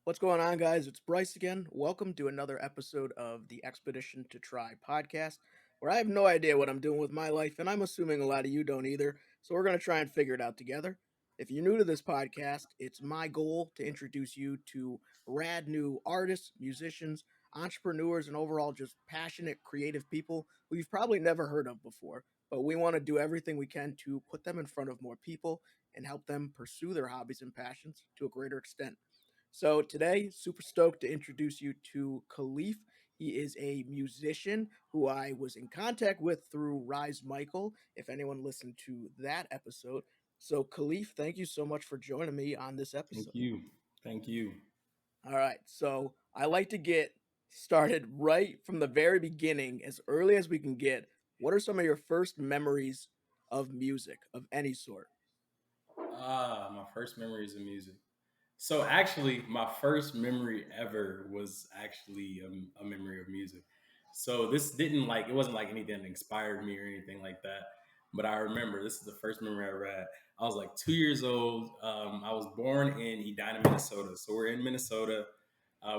What's going on, guys? It's Bryce again. Welcome to another episode of the Expedition to Try podcast, where I have no idea what I'm doing with my life, and I'm assuming a lot of you don't either. So we're going to try and figure it out together. If you're new to this podcast, it's my goal to introduce you to rad new artists, musicians, entrepreneurs, and overall just passionate, creative people who you've probably never heard of before. But we want to do everything we can to put them in front of more people and help them pursue their hobbies and passions to a greater extent. So today, super stoked to introduce you to Kaleef. He is a musician who I was in contact with through Rise Michael, if anyone listened to that episode. So Kaleef, thank you so much for joining me on this Thank episode. you. Thank you. All right, so I like to get started right from the very beginning, as early as we can get. What are some of your first memories of music of any sort? My first memories of music. So actually, my first memory ever was actually a memory of music. So this didn't like it wasn't like anything that inspired me or anything like that. But I remember this is the first memory I ever had. I was like 2 years old. I was born in Edina, Minnesota. So we're in Minnesota.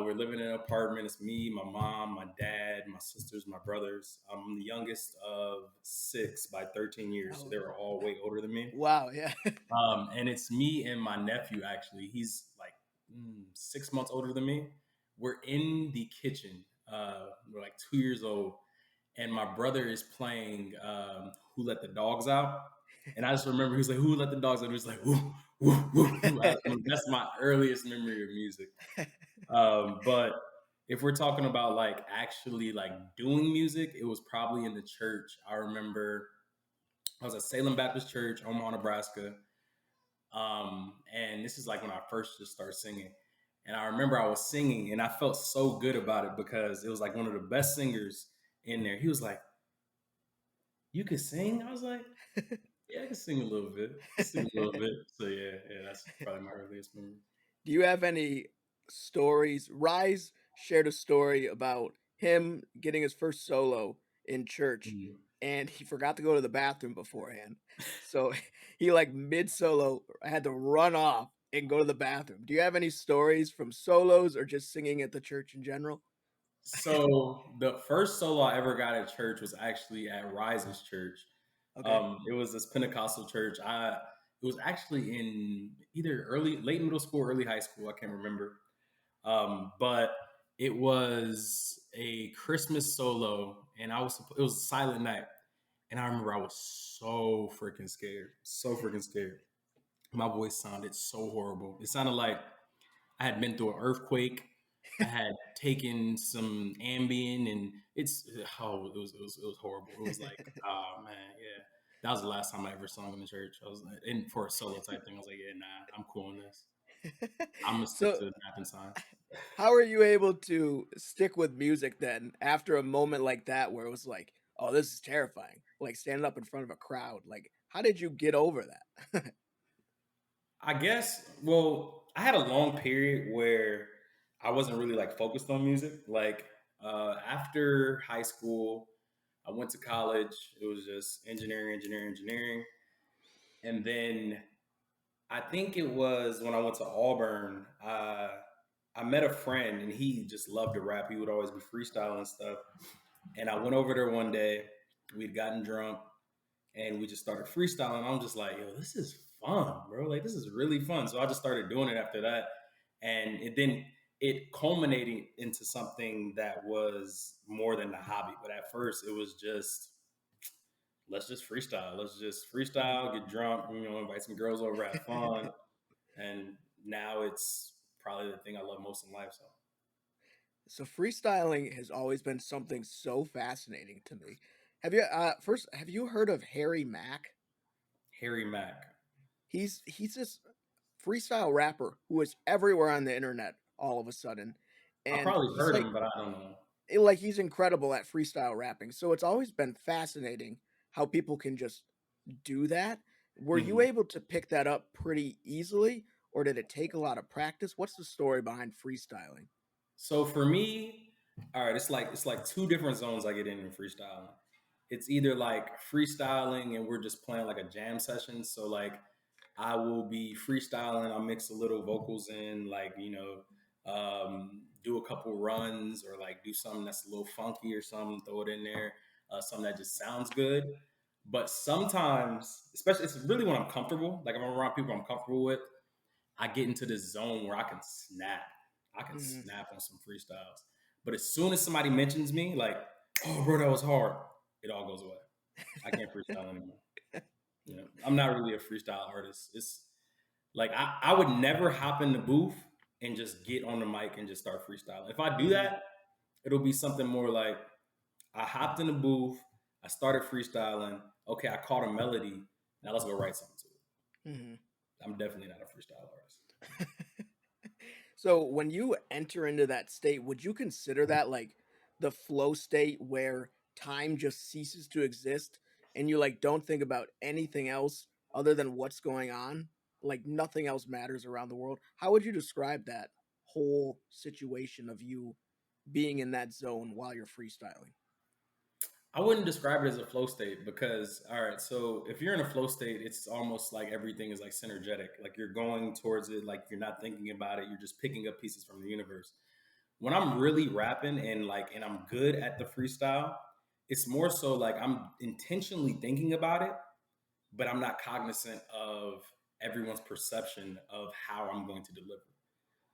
We're living in an apartment. It's me, my mom, my dad, my sisters, my brothers. I'm the youngest of six by 13 years. So Oh, they were all way older than me. wow, yeah. And it's me and my nephew, actually. He's like 6 months older than me. We're in the kitchen. We're like 2 years old. And my brother is playing Who Let the Dogs Out. And I just remember he was like, Who let the dogs out? And he was like, woo, woo, woo, woo. That's my earliest memory of music. But if we're talking about like actually like doing music, it was probably in the church. I remember I was at Salem Baptist Church, Omaha, Nebraska. And this is like when I first just started singing. And I remember I was singing and I felt so good about it because it was like one of the best singers in there. He was like, You could sing? I was like, Yeah, I can sing a little bit. Sing a little bit. So yeah, that's probably my earliest memory. Do you have any stories? Rise shared a story about him getting his first solo in church Mhm. and he forgot to go to the bathroom beforehand. So he like mid solo had to run off and go to the bathroom. Do you have any stories from solos or just singing at the church in general? So the first solo I ever got at church was actually at Rise's church. Okay. It was this Pentecostal church. It was actually in either late middle school, early high school. I can't remember. But it was a Christmas solo, and it was a silent night, and I remember I was so freaking scared. My voice sounded so horrible. It sounded like I had been through an earthquake. I had taken some Ambien, and it was horrible. It was like, oh man, yeah. That was the last time I ever sung in the church. I was like, and for a solo type thing, I was like, yeah, nah, I'm cool on this. I'm gonna stick So to math and science. how are you able to stick with music then after a moment like that where it was like, oh, this is terrifying, like standing up in front of a crowd? Like, how did you get over that? I guess. Well, I had a long period where I wasn't really like focused on music. Like after high school, I went to college. It was just engineering, and then I think it was when I went to Auburn. I met a friend, and he just loved to rap. He would always be freestyling and stuff. And I went over there one day. We'd gotten drunk, and we just started freestyling. I'm just like, yo, this is fun, bro. Like, this is really fun. So I just started doing it after that. And it culminated into something that was more than a hobby. But at first, it was just, let's just freestyle. Let's just freestyle, get drunk, invite some girls over, have fun. And now it's probably the thing I love most in life. So, So freestyling has always been something so fascinating to me. Have you heard of Harry Mack? Harry Mack. He's this freestyle rapper who is everywhere on the internet all of a sudden. I And probably heard him, but I don't know. he's incredible at freestyle rapping. So it's always been fascinating how people can just do that. Were you Mhm. able to pick that up pretty easily or did it take a lot of practice? What's the story behind freestyling? So for me, all right, it's like two different zones I get in freestyling. It's either like freestyling and we're just playing like a jam session. So like I will be freestyling, I'll mix a little vocals in, like, do a couple runs or like do something that's a little funky or something, throw it in there, something that just sounds good. But sometimes, especially it's really when I'm comfortable, like if I'm around people I'm comfortable with, I get into this zone where I can snap. I can Hmm. snap on some freestyles. But as soon as somebody mentions me, like, oh, bro, that was hard, it all goes away. I can't freestyle anymore. You know, I'm not really a freestyle artist. It's like I would never hop in the booth and just get on the mic and just start freestyling. If I do Hmm. that, it'll be something more like I hopped in the booth, I started freestyling. Okay, I caught a melody. Now let's go write something to it. Hmm. I'm definitely not a freestyle artist. So when you enter into that state, would you consider that like the flow state where time just ceases to exist and you like don't think about anything else other than what's going on? Like nothing else matters around the world. How would you describe that whole situation of you being in that zone while you're freestyling? I wouldn't describe it as a flow state because, all right, so if you're in a flow state, it's almost like everything is like synergetic. Like you're going towards it, like you're not thinking about it, you're just picking up pieces from the universe. When I'm really rapping and I'm good at the freestyle, it's more so like I'm intentionally thinking about it, but I'm not cognizant of everyone's perception of how I'm going to deliver.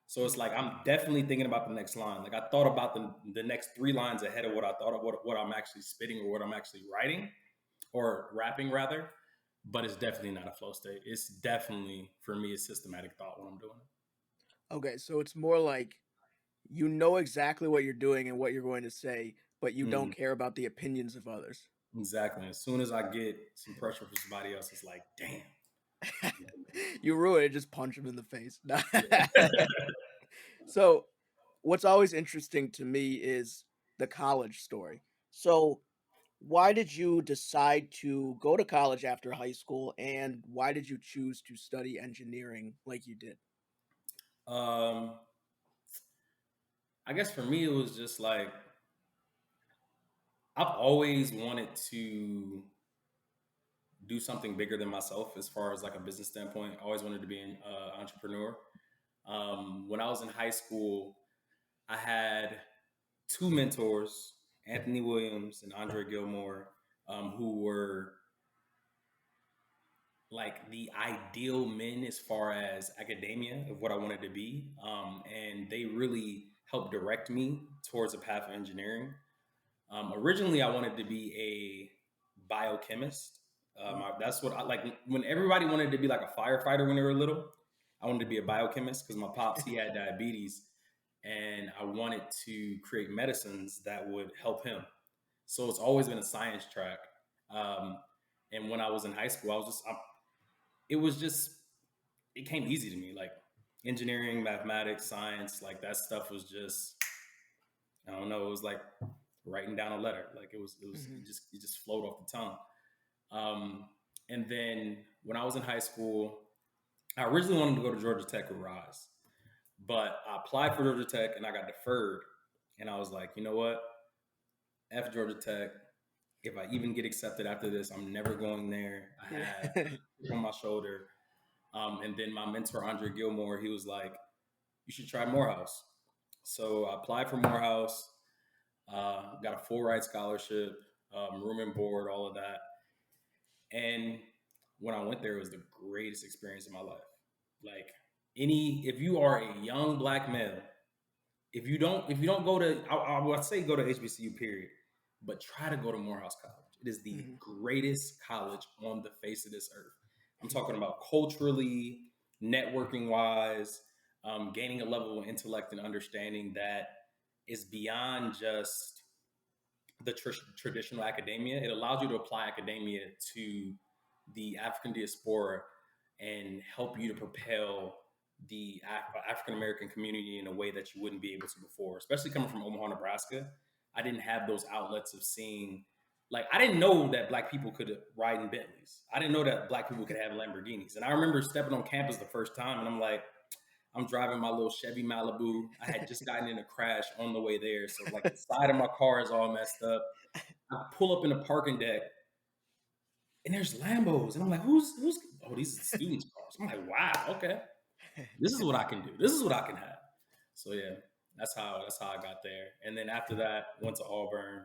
So it's like Mhm. I'm definitely thinking about the next line. Like I thought about the next three lines ahead of what I thought of what I'm actually spitting or what I'm actually writing or rapping rather. But it's definitely not a flow state. It's definitely for me a systematic thought when I'm doing Okay, so it's more like you know exactly what you're doing and what you're going to say, but you it. don't care about the opinions of others. Exactly. As soon as I get some pressure from somebody else, it's like, damn. You ruin it, just punch him in the face. Yeah. So, what's always interesting to me is the college story. So, why did you decide to go to college after high school, and why did you choose to study engineering like you did? um, I guess for me, it was just like I've always wanted to do something bigger than myself as far as like a business standpoint. I always wanted to be an entrepreneur. When I was in high school, I had two mentors, Anthony Williams and Andre Gilmore, who were like the ideal men as far as academia of what I wanted to be. And they really helped direct me towards a path of engineering. Originally, I wanted to be a biochemist. That's what I like. When everybody wanted to be like a firefighter when they were little, I wanted to be a biochemist because my pops he had diabetes, and I wanted to create medicines that would help him. So it's always been a science track. Um, and when I was in high school, it was just it came easy to me. Like engineering, mathematics, science, like that stuff was just I don't know. It was like writing down a letter. Like Mhm. it just flowed off the tongue. Um, and then when I was in high school, I originally wanted to go to Georgia Tech or Rise, but I applied for Georgia Tech and I got deferred. And I was like, you know what? F Georgia Tech. If I even get accepted after this, I'm never going there. I Yeah. had a chip on my shoulder. And then my mentor, Andre Gilmore, he was like, you should try Morehouse. So I applied for Morehouse, got a full ride scholarship, room and board, all of that. And when I went there, it was the greatest experience of my life. Like if you are a young black male, if you don't go to, I would say go to HBCU period, but try to go to Morehouse College. It is the Mhm. greatest college on the face of this earth. I'm talking about culturally, networking wise, gaining a level of intellect and understanding that is beyond just the traditional academia. It allows you to apply academia to the African diaspora and help you to propel the African American community in a way that you wouldn't be able to before, especially coming from Omaha, Nebraska. I didn't have those outlets of seeing, like, I didn't know that black people could ride in Bentleys. I didn't know that black people could have Lamborghinis. And I remember stepping on campus the first time and I'm like, I'm driving my little Chevy Malibu. I had just gotten in a crash on the way there. So, like, the side of my car is all messed up. I pull up in the parking deck and there's Lambos. And I'm like, oh, these are the students' cars. I'm like, wow, okay. This is what I can do. This is what I can have. So yeah, that's how I got there. And then after that, went to Auburn.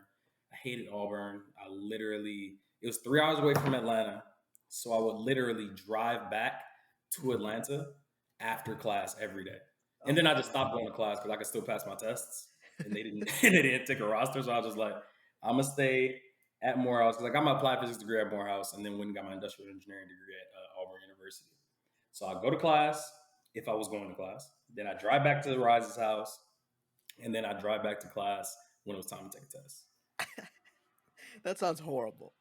I hated Auburn. I literally it was 3 hours away from Atlanta, so I would literally drive back to Mhm. Atlanta after class every day. And Oh then I my just stopped god. going to class because I could still pass my tests, and they didn't and they didn't take a roster. So I was just like, I'm gonna stay at Morehouse because I got my applied physics degree at Morehouse, and then went and got my industrial engineering degree at Auburn University. So I go to class if I was going to class. Then I drive back to Rise's house, and then I drive back to class when it was time to take a test. That sounds horrible.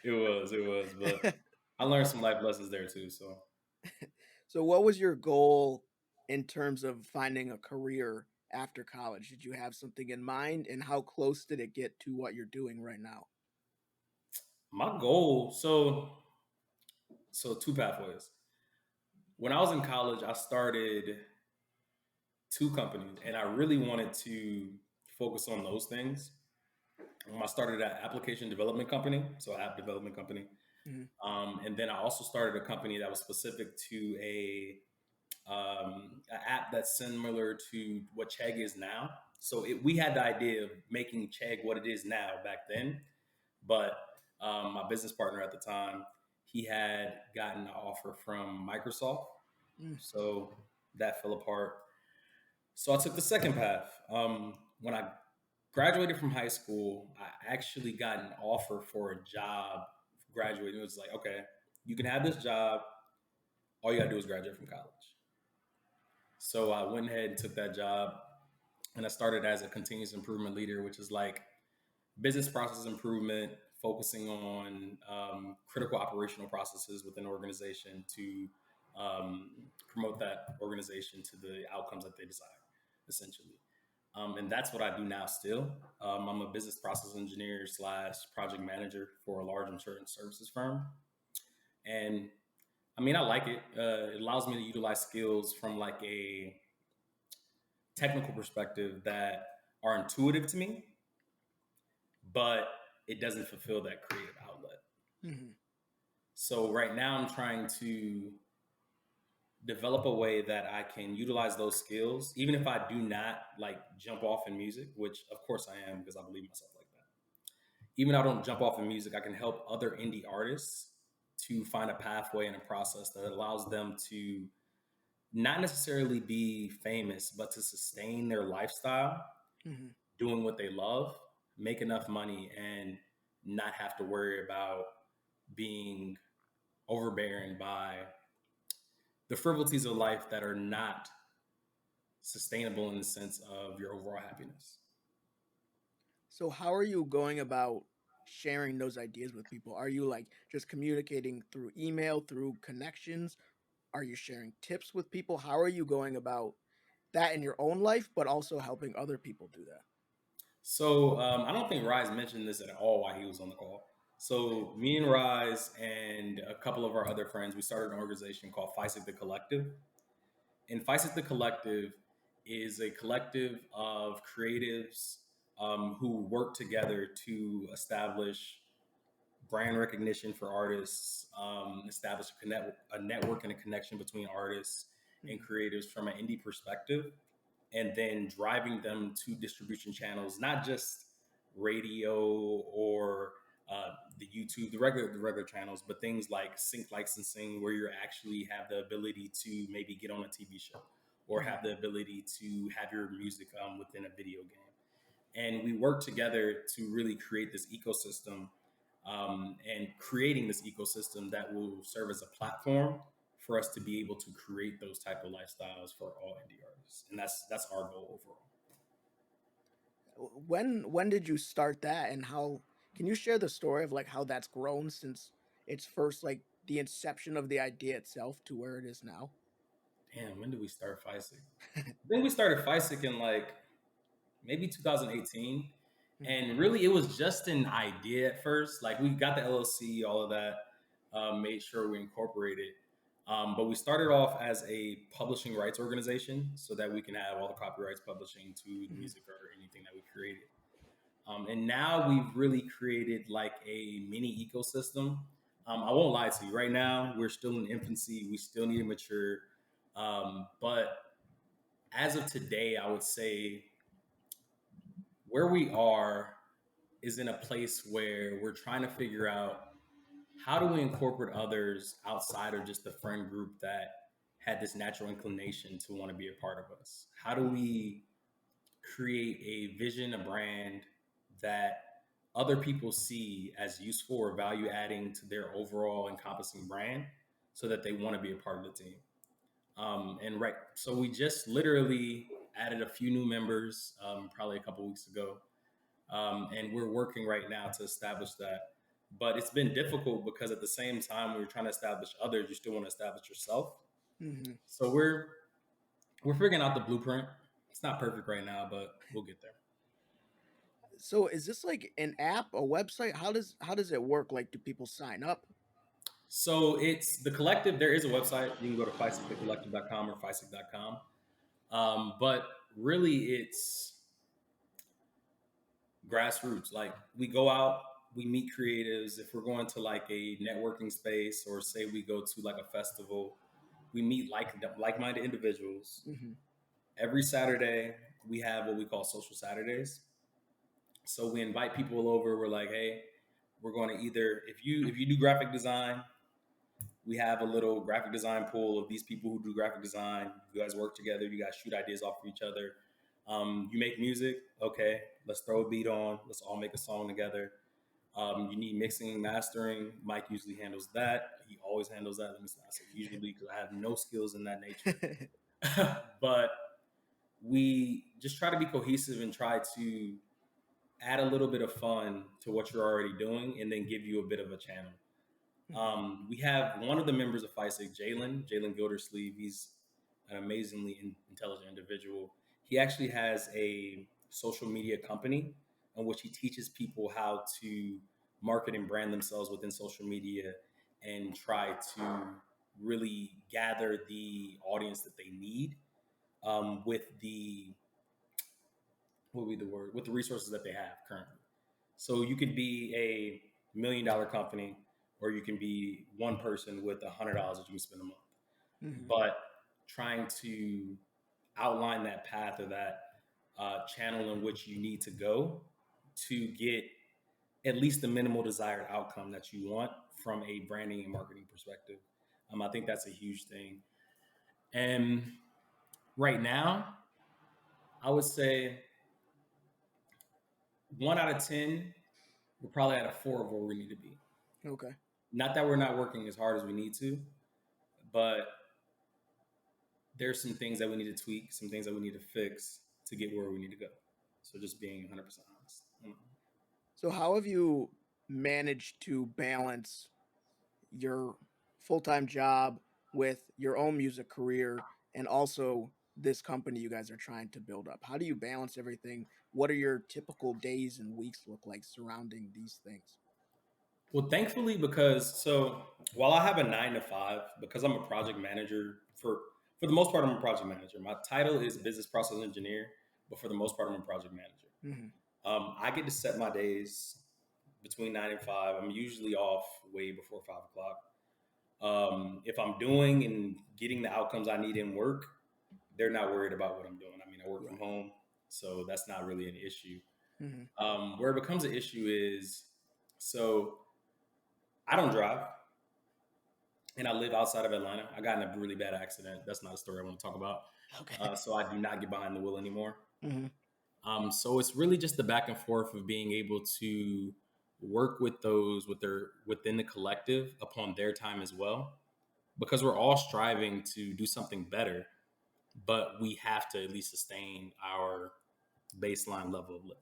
It was, but I learned some life lessons there too. So So what was your goal in terms of finding a career after college? Did you have something in mind, and how close did it get to what you're doing right now? my goal, so two pathways. When I was in college, I started two companies, and I really wanted to focus on those things. I started an application development company, so app development company. Mhm. And then I also started a company that was specific to an app that's similar to what Chegg is now. So we had the idea of making Chegg what it is now back then, but my business partner at the time, he had gotten an offer from Microsoft, Mm. so that fell apart. So I took the second path. When I graduated from high school, I actually got an offer for a job. Graduating, it was like, okay, you can have this job. All you gotta do is graduate from college. So I went ahead and took that job, and I started as a continuous improvement leader, which is like business process improvement, focusing on critical operational processes within an organization to promote that organization to the outcomes that they desire, essentially. And that's what I do now still. I'm a business process engineer slash project manager for a large insurance services firm. And I mean, I like it. It allows me to utilize skills from like a technical perspective that are intuitive to me, but it doesn't fulfill that creative outlet. Mhm. So right now I'm trying to develop a way that I can utilize those skills, even if I do not like jump off in music, which of course I am because I believe myself like that. Even if I don't jump off in music, I can help other indie artists to find a pathway and a process that allows them to not necessarily be famous, but to sustain their lifestyle Mhm. doing what they love, make enough money, and not have to worry about being overbearing by the frivolities of life that are not sustainable in the sense of your overall happiness. So how are you going about sharing those ideas with people? Are you like just communicating through email, through connections? Are you sharing tips with people? How are you going about that in your own life, but also helping other people do that? So I don't think Rise mentioned this at all while he was on the call. So me and Rise and a couple of our other friends, we started an organization called FISIC the Collective. And FISIC the Collective is a collective of creatives who work together to establish brand recognition for artists, establish a network and a connection between artists and Mhm. creators from an indie perspective, and then driving them to distribution channels, not just radio or the YouTube, the regular channels, but things like sync licensing, where you actually have the ability to maybe get on a TV show or Mhm. have the ability to have your music within a video game. And we work together to really create this ecosystem, and creating this ecosystem that will serve as a platform for us to be able to create those type of lifestyles for all indie artists, and that's our goal overall. When did you start that, and how can you share the story of like how that's grown since its first like the inception of the idea itself to where it is now? Damn, when did we start FISIC? I think we started FISIC in like maybe 2018. Mhm. And really, it was just an idea at first. Like, we got the LLC, all of that, made sure we incorporated. But we started off as a publishing rights organization so that we can have all the copyrights publishing to the Mhm. music or anything that we created. And now we've really created like a mini ecosystem. I won't lie to you. Right now, we're still in infancy. We still need to mature. But as of today, I would say where we are is in a place where we're trying to figure out how do we incorporate others outside of just the friend group that had this natural inclination to want to be a part of us? How do we create a vision, a brand that other people see as useful or value adding to their overall encompassing brand so that they want to be a part of the team? And right, so we just literally added a few new members probably a couple weeks ago, and we're working right now to establish that. But it's been difficult because at the same time when you're trying to establish others, you still want to establish yourself. Hmm. So we're figuring out the blueprint. It's not perfect right now, but we'll get there. So is this like an app, a website? How does it work? Like, do people sign up? So it's the collective. There is a website. You can go to feisicthecollective.com or feisik.com. But really, it's grassroots. Like we go out, we meet creatives. If we're going to like a networking space, or say we go to like a festival, we meet like-minded individuals. Hmm. Every Saturday, we have what we call social Saturdays. So we invite people over. We're like, hey, we're going to either if you do graphic design, we have a little graphic design pool of these people who do graphic design. You guys work together. You guys shoot ideas off of each other. You make music. Okay, let's throw a beat on. Let's all make a song together. You need mixing and mastering. Mike usually handles that. He always handles that. Let me not say usually because I have no skills in that nature. But we just try to be cohesive and try to add a little bit of fun to what you're already doing and then give you a bit of a channel. We have one of the members of FISIC, Jalen Gildersleeve. He's an amazingly intelligent individual. He actually has a social media company in which he teaches people how to market and brand themselves within social media and try to really gather the audience that they need with the what would be the word with the resources that they have currently. So you could be a $1 million company, or you can be one person with $100 that you can spend a month. Hmm. But trying to outline that path or that channel in which you need to go to get at least the minimal desired outcome that you want from a branding and marketing perspective. I think that's a huge thing. And right now, I would say 1 out of 10, we're probably at a 4 of where we need to be. Okay. Not that we're not working as hard as we need to, but there's some things that we need to tweak, some things that we need to fix to get where we need to go. So just being 100% honest. So how have you managed to balance your full-time job with your own music career and also this company you guys are trying to build up? How do you balance everything? What are your typical days and weeks look like surrounding these things? Well, thankfully, because so while I have a 9 to 5, because I'm a project manager for the most part, I'm a project manager. My title is business process engineer, but for the most part, I'm a project manager. Hmm. I get to set my days between 9 and 5. I'm usually off way before 5 o'clock. If I'm doing and getting the outcomes I need in work, they're not worried about what I'm doing. I mean, I work from Right. home, so that's not really an issue. Hmm. Where it becomes an issue is so I don't drive and I live outside of Atlanta. I got in a really bad accident. That's not a story I want to talk about. Okay. So I do not get behind the wheel anymore. Hmm. So it's really just the back and forth of being able to work with those within the collective upon their time as well, because we're all striving to do something better, but we have to at least sustain our baseline level of living.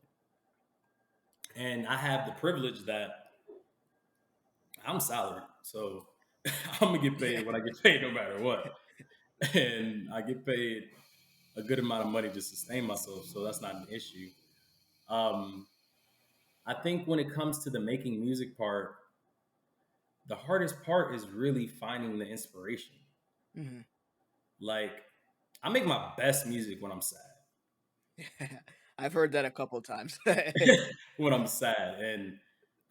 And I have the privilege that I'm salaried, so I'm gonna get paid what I get paid no matter what, and I get paid a good amount of money to sustain myself, so that's not an issue. Um, I think when it comes to the making music part, the hardest part is really finding the inspiration. Hmm. Like, I make my best music when I'm sad. I've heard that a couple times. When I'm sad, and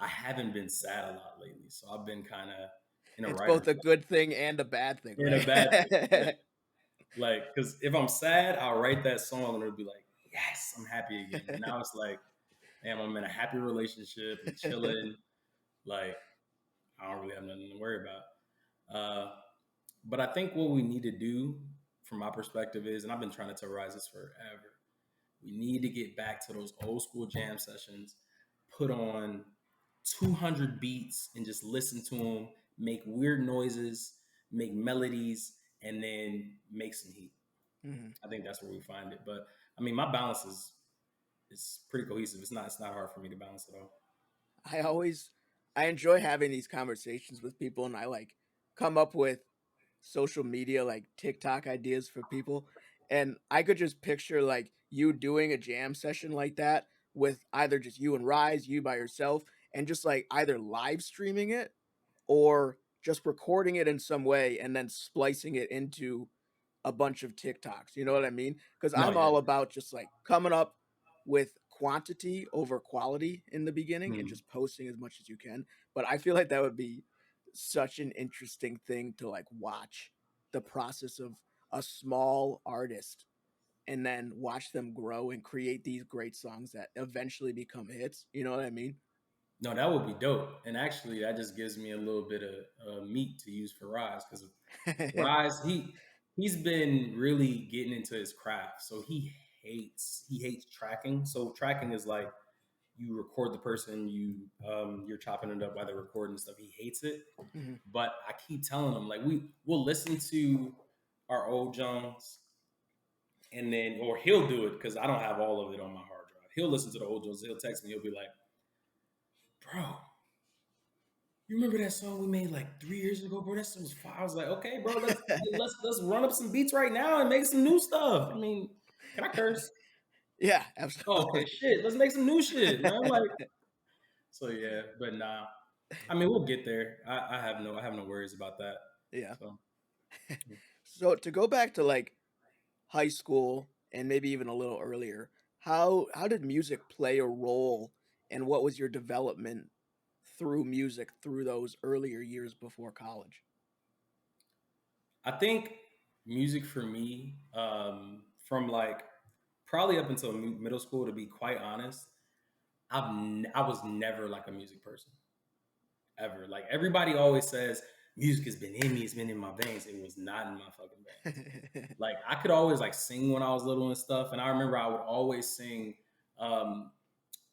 I haven't been sad a lot lately, so I've been kind of in a It's writer's both a block. good thing and a bad thing, In a bad thing. Yeah. right? Like, because if I'm sad, I'll write that song and it'll be like, yes, I'm happy again. And now it's like, damn, I'm in a happy relationship. I'm chilling. Like, I don't really have nothing to worry about. But I think what we need to do, from my perspective, is, and I've been trying to tell Rise this forever, we need to get back to those old school jam sessions, put on 200 beats and just listen to them, make weird noises, make melodies, and then make some heat. Mhm. I think that's where we find it. But I mean, my balance is pretty cohesive. It's not hard for me to balance it all. I always I enjoy having these conversations with people, and I like come up with social media like TikTok ideas for people, and I could just picture like you doing a jam session like that with either just you and Rise, you by yourself, and just like either live streaming it or just recording it in some way and then splicing it into a bunch of TikToks. You know what I mean? Because No, I'm yeah. all about just like coming up with quantity over quality in the beginning and Mhm. just posting as much as you can. But I feel like that would be such an interesting thing to like watch the process of a small artist and then watch them grow and create these great songs that eventually become hits. You know what I mean? No, that would be dope. And actually, that just gives me a little bit of meat to use for Rise, because Rise, he's been really getting into his craft. So he hates tracking. So tracking is like, you record the person, you're chopping it up while they're recording and stuff. He hates it. Mhm. But I keep telling him, like, we'll listen to our old Jones, and then, or he'll do it because I don't have all of it on my hard drive. He'll listen to the old Jones. He'll text me. He'll be like, bro, you remember that song we made like 3 years ago, bro? That song was fire. I was like, okay, bro, let's run up some beats right now and make some new stuff. I mean, can I curse? Yeah, Oh, okay, absolutely. shit. Let's make some new shit, man. Like, so yeah, but nah. I mean, we'll get there. I have no worries about that. Yeah. So So to go back to like high school and maybe even a little earlier, how did music play a role and what was your development through music through those earlier years before college? I think music for me, from like probably up until middle school, to be quite honest, I was never like a music person ever. Like, everybody always says, music has been in me, it's been in my veins. It was not in my fucking veins. Like, I could always like sing when I was little and stuff, and I remember I would always sing, um,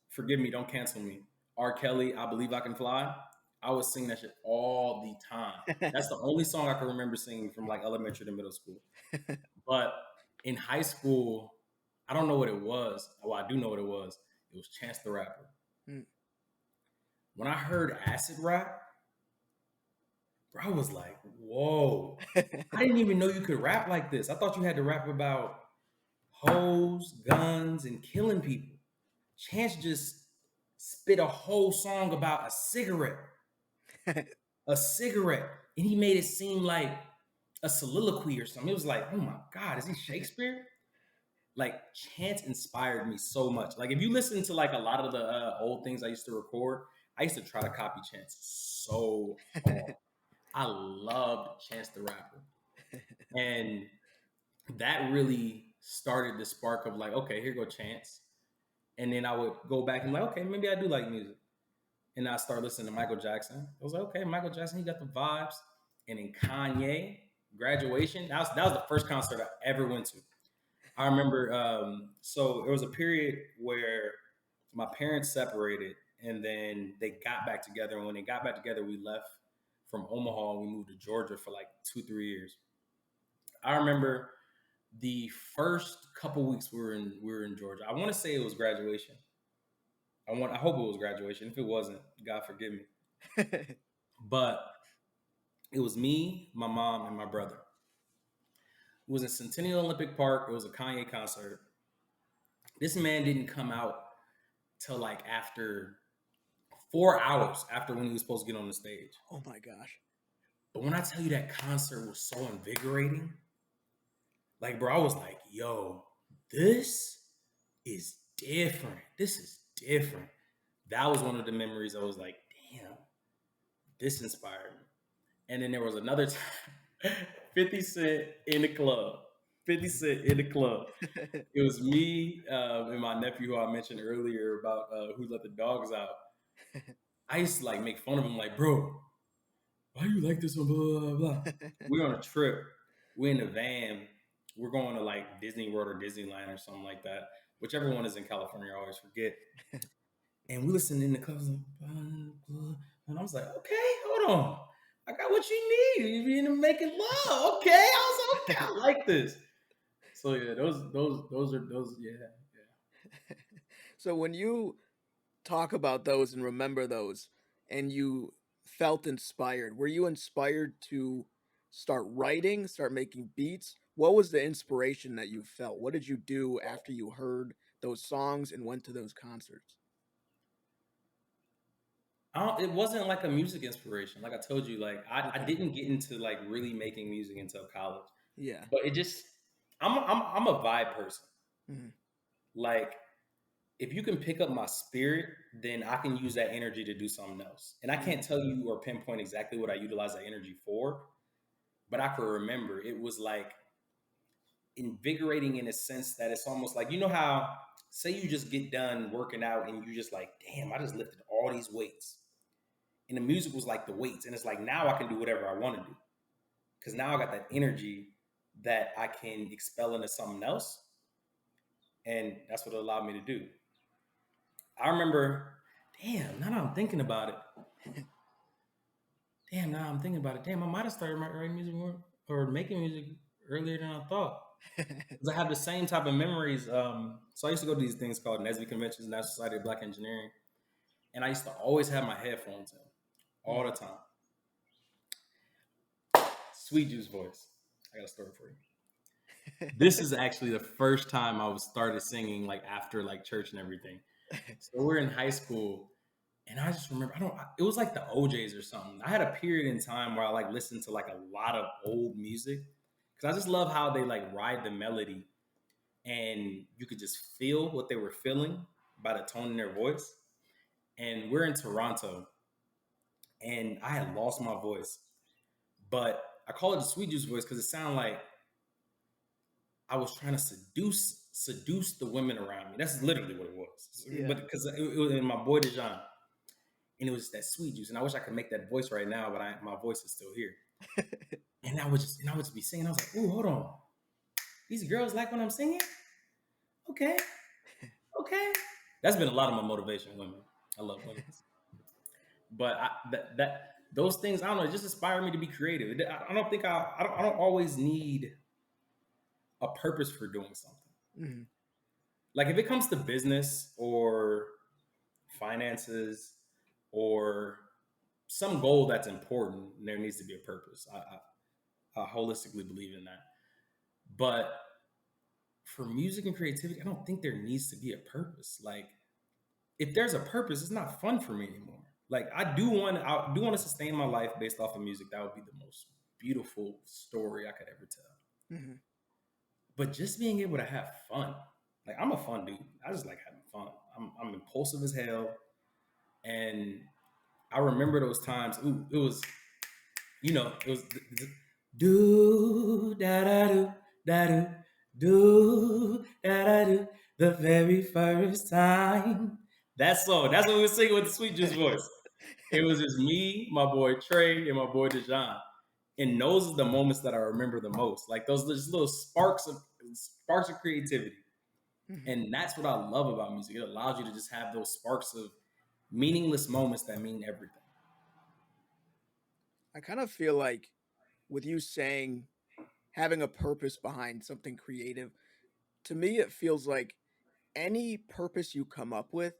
"Forgive Me, Don't Cancel Me," R. Kelly, "I Believe I Can Fly." I would sing that shit all the time. That's the only song I can remember singing from like elementary to middle school. But in high school, I don't know what it was. Well, I do know what it was. It was Chance the Rapper. Mm. When I heard acid rap, bro, I was like, whoa. I didn't even know you could rap like this. I thought you had to rap about hoes, guns, and killing people. Chance just spit a whole song about a cigarette, and he made it seem like a soliloquy or something. It was like, oh my God, is he Shakespeare? Like, Chance inspired me so much. Like, if you listen to like a lot of the old things I used to record, I used to try to copy Chance so hard. I loved Chance the Rapper, and that really started the spark of like, okay, here go Chance. And then I would go back and like, okay, maybe I do like music. And I started listening to Michael Jackson. I was like, okay, Michael Jackson, he got the vibes. And then Kanye, Graduation. That was the first concert I ever went to. I remember, so there was a period where my parents separated, and then they got back together. And when they got back together, we left from Omaha and we moved to Georgia for like 2, 3 years. I remember the first couple weeks we were in Georgia. I want to say it was Graduation. I hope it was Graduation. If it wasn't, God forgive me. But it was me, my mom, and my brother. It was in Centennial Olympic Park. It was a Kanye concert. This man didn't come out till like after 4 hours after when he was supposed to get on the stage. Oh my gosh. But when I tell you that concert was so invigorating, like, bro, I was like, yo, this is different. This is different. That was one of the memories I was like, damn, this inspired me. And then there was another time, 50 Cent in the club. 50 Cent in the club. It was me and my nephew who I mentioned earlier about who let the dogs out. I used to like make fun of him, like, bro, why you like this one? Blah, blah, blah. We're on a trip. We're in a van. We're going to like Disney World or Disneyland or something like that. Whichever one is in California, I always forget. And we listened in the club, like, and I was like, okay, hold on. I got what you need. You're making love. Okay. I was okay. I like this. So yeah, those, yeah, yeah. So when you talk about those and remember those and you felt inspired, were you inspired to start writing, start making beats? What was the inspiration that you felt? What did you do after you heard those songs and went to those concerts? It wasn't like a music inspiration. Like I told you, like I Okay. didn't get into like really making music until college. Yeah. But it just I'm a vibe person. Mhm. Like if you can pick up my spirit, then I can use that energy to do something else. And I can't Mhm. tell you or pinpoint exactly what I utilize that energy for, but I can remember it was like invigorating in a sense that it's almost like, you know how say you just get done working out and you just like, damn, I just lifted all these weights. And the music was like the weights. And it's like now I can do whatever I want to do. Because now I got that energy that I can expel into something else. And that's what it allowed me to do. I remember, damn, now that I'm thinking about it, damn, now I'm thinking about it. Damn, I might have started writing music more or making music earlier than I thought. Because I have the same type of memories. So I used to go to these things called NESB conventions, National Society of Black Engineering. And I used to always have my headphones in all the Mhm. time. Sweet Juice voice. I got a story for you. This is actually the first time I was started singing like after like church and everything. So we're in high school, and I just remember it was like the OJ's or something. I had a period in time where I like listened to like a lot of old music because I just love how they like ride the melody and you could just feel what they were feeling by the tone in their voice. And we're in Toronto, and I had lost my voice, but I call it the Sweet Juice voice because it sounded like I was trying to seduce the women around me. That's literally what it was. Yeah. But because it was in my boy Dejan, and it was that sweet juice. And I wish I could make that voice right now, but my voice is still here. And I would just be singing. I was like, "Ooh, hold on, these girls like when I'm singing. Okay, okay." That's been a lot of my motivation. Women, I love women, but that those things I don't know. It just inspire me to be creative. I don't think I don't always need a purpose for doing something. Mhm. Like if it comes to business or finances or some goal that's important, there needs to be a purpose. I holistically believe in that. But for music and creativity, I don't think there needs to be a purpose. Like if there's a purpose, it's not fun for me anymore. Like I do want to sustain my life based off of music. That would be the most beautiful story I could ever tell. Mhm. But just being able to have fun. Like I'm a fun dude. I just like having fun. I'm impulsive as hell. And I remember those times. Ooh, it was, it was do da da do da do da da do the very first time. That song. That's what we were singing with the Sweet Juice voice. It was just me, my boy Trey, and my boy Dejan. And those are the moments that I remember the most. Like those just little sparks of creativity. Mhm. And that's what I love about music. It allows you to just have those sparks of meaningless moments that mean everything. I kind of feel like with you saying having a purpose behind something creative, to me, it feels like any purpose you come up with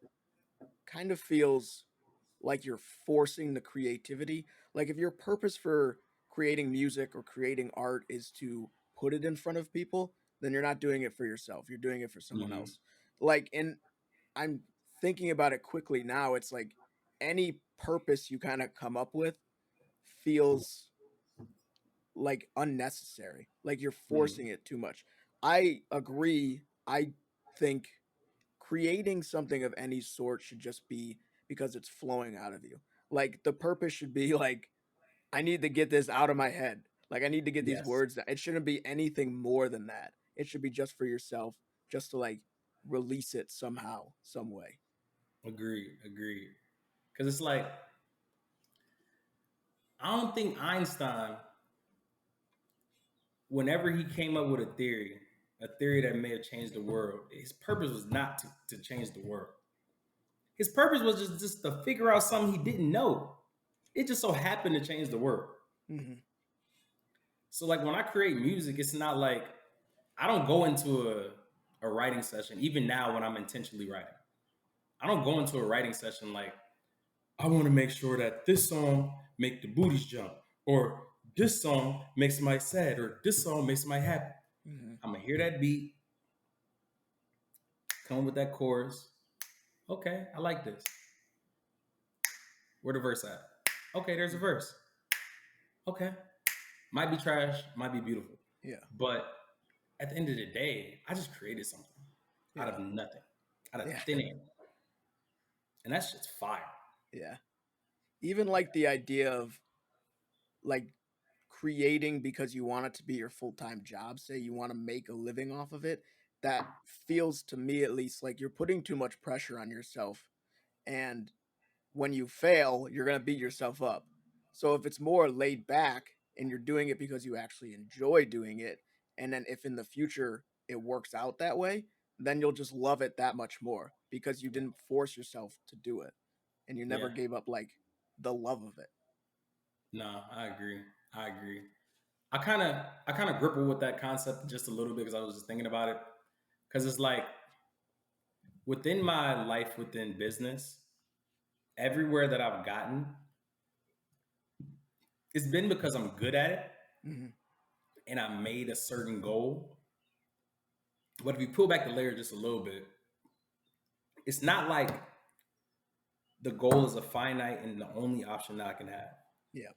kind of feels like you're forcing the creativity. Like if your purpose for creating music or creating art is to put it in front of people, then you're not doing it for yourself. You're doing it for someone Mhm. else. Like, and I'm thinking about it quickly now. It's like any purpose you kind of come up with feels like unnecessary. Like you're Mhm. forcing it too much. I agree. I think creating something of any sort should just be because it's flowing out of you. Like the purpose should be like, I need to get this out of my head. Like I need to get these Yes. words that it shouldn't be anything more than that. It should be just for yourself, just to like release it somehow, some way. Agreed. Agreed. Because it's like, I don't think Einstein, whenever he came up with a theory that may have changed the world, his purpose was not to change the world. His purpose was just to figure out something he didn't know. It just so happened to change the world. Hmm. So like when I create music, it's not like I don't go into a writing session, even now when I'm intentionally writing. I don't go into a writing session like, I want to make sure that this song make the booties jump, or this song makes my sad, or this song makes my happy. Hmm. I'm gonna hear that beat, come with that chorus. Okay, I like this. Where the verse at? Okay, there's a verse. Okay, might be trash, might be beautiful, Yeah. but at the end of the day, I just created something out of Yeah. nothing, out of Yeah. thin air, and that's just fire. Yeah. Even like the idea of like creating because you want it to be your full-time job, say you want to make a living off of it, that feels to me at least like you're putting too much pressure on yourself. And when you fail, you're going to beat yourself up. So if it's more laid back and you're doing it because you actually enjoy doing it, and then if in the future it works out that way, then you'll just love it that much more because you Yeah, didn't force yourself to do it and you never yeah. gave up like the love of it. No, I agree. I agree. I kind of grapple with that concept just a little bit because I was just thinking about it. Because it's like within my life, within business, everywhere that I've gotten, it's been because I'm good at it Hmm. and I made a certain goal. But if you pull back the layer just a little bit, it's not like the goal is a finite and the only option that I can have. Yeah.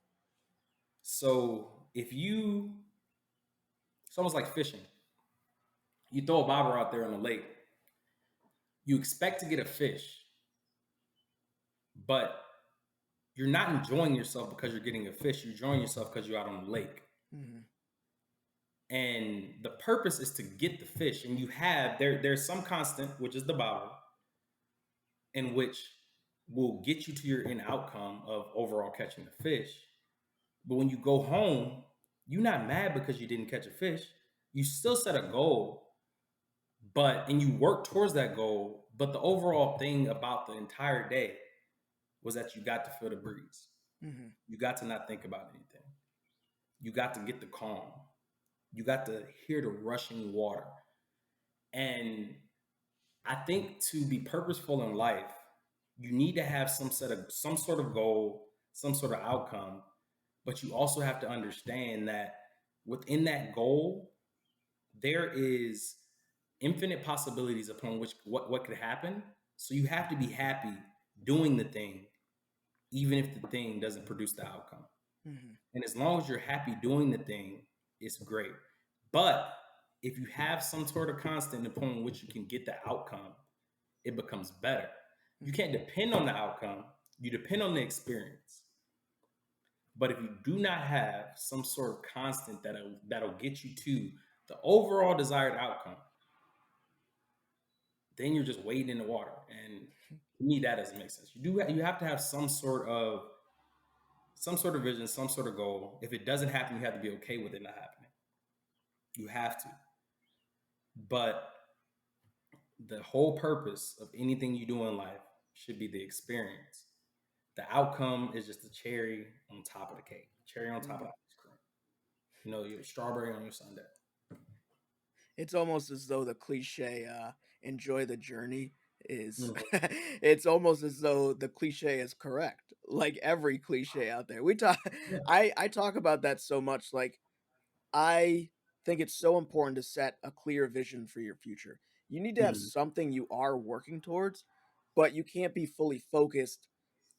So it's almost like fishing. You throw a bobber out there in the lake, you expect to get a fish, but you're not enjoying yourself because you're getting a fish. You're enjoying yourself because you're out on the lake. Hmm. And the purpose is to get the fish. And you have there's some constant, which is the bobber, in which will get you to your end outcome of overall catching the fish. But when you go home, you're not mad because you didn't catch a fish. You still set a goal, but and you work towards that goal. But the overall thing about the entire day was that you got to feel the breeze. Hmm. You got to not think about anything. You got to get the calm. You got to hear the rushing water. And I think to be purposeful in life, you need to have some sort of goal, some sort of outcome, but you also have to understand that within that goal, there is infinite possibilities upon which what could happen. So you have to be happy doing the thing, even if the thing doesn't produce the outcome. Hmm. And as long as you're happy doing the thing, it's great. But if you have some sort of constant upon which you can get the outcome, it becomes better. You Hmm. can't depend on the outcome, you depend on the experience. But if you do not have some sort of constant that'll get you to the overall desired outcome, then you're just wading in the water. And to me, that doesn't make sense. You have to have some sort of vision, some sort of goal. If it doesn't happen, you have to be okay with it not happening. You have to. But the whole purpose of anything you do in life should be the experience. The outcome is just the cherry on top of the cake, cherry on top of Hmm. the ice cream. You know, your strawberry on your sundae. It's almost as though the cliche enjoy the journey is Mhm. it's almost as though the cliche is correct, like every cliche out there. We talk Yeah. I talk about that so much. Like I think it's so important to set a clear vision for your future. You need to have Mhm. something you are working towards, but you can't be fully focused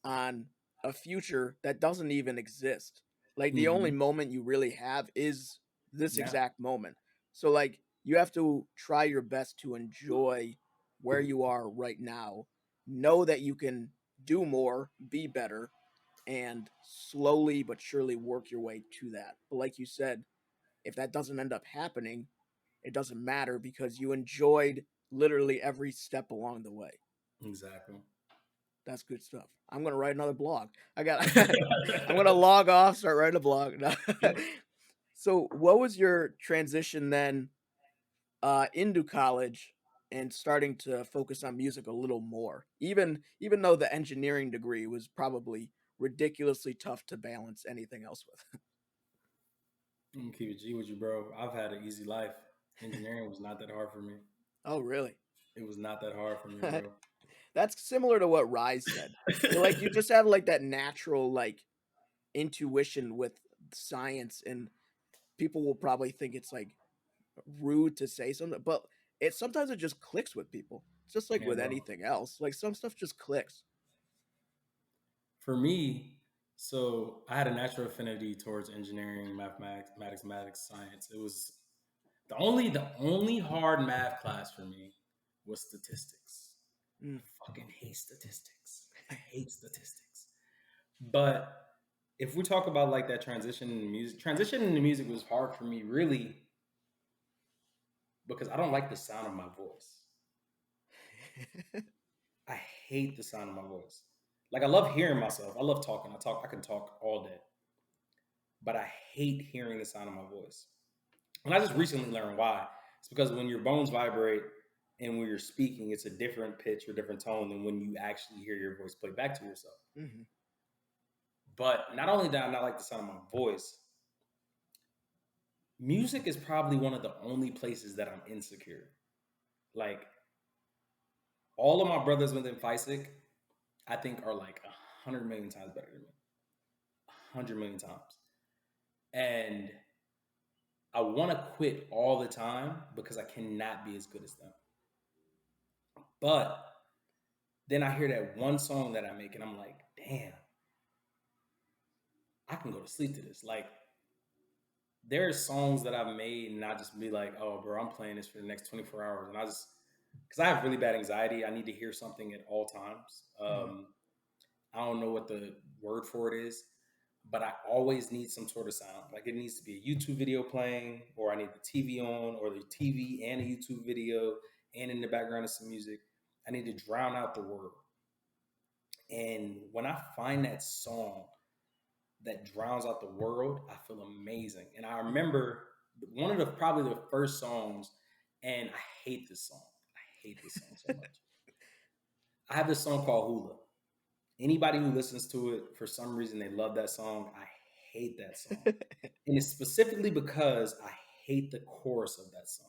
on a future that doesn't even exist. Like the only Mhm. moment you really have is this Yeah. exact moment. So like you have to try your best to enjoy where you are right now. Know that you can do more, be better, and slowly but surely work your way to that. But like you said, if that doesn't end up happening, it doesn't matter because you enjoyed literally every step along the way. Exactly. That's good stuff. I'm gonna write another blog. I'm gonna log off, start writing a blog. No. So, what was your transition then into college and starting to focus on music a little more? Even though the engineering degree was probably ridiculously tough to balance anything else with. I'm gonna keep it G with you, bro. I've had an easy life. Engineering was not that hard for me. Oh, really? It was not that hard for me, bro. That's similar to what Rise said. You just have like that natural like intuition with science, and people will probably think it's like rude to say something, but it sometimes it just clicks with people. It's just like Yeah, with bro. anything else. Like some stuff just clicks. For me, so I had a natural affinity towards engineering, mathematics, science. It was the only hard math class for me was statistics. Mm. I fucking hate statistics. I hate statistics. But if we talk about like that transition into music was hard for me really because I don't like the sound of my voice. I hate the sound of my voice. Like I love hearing myself. I love talking. I can talk all day. But I hate hearing the sound of my voice. And I just recently learned why. It's because when your bones vibrate and when you're speaking, it's a different pitch or different tone than when you actually hear your voice play back to yourself. Hmm. But not only did I not like the sound of my voice, music is probably one of the only places that I'm insecure. Like all of my brothers within FISIC, I think are like 100 million times better than me. 100 million times. And I want to quit all the time because I cannot be as good as them. But then I hear that one song that I make and I'm like, damn, I can go to sleep to this. Like, there are songs that I've made and I just be like, oh, bro, I'm playing this for the next 24 hours. And I just, because I have really bad anxiety, I need to hear something at all times. Hmm. I don't know what the word for it is, but I always need some sort of sound. Like it needs to be a YouTube video playing, or I need the TV on, or the TV and a YouTube video, and in the background is some music. I need to drown out the world. And when I find that song that drowns out the world, I feel amazing. And I remember one of the probably the first songs, and I hate this song. I hate this song so much. I have this song called Hula. Anybody who listens to it, for some reason, they love that song. I hate that song. And it's specifically because I hate the chorus of that song.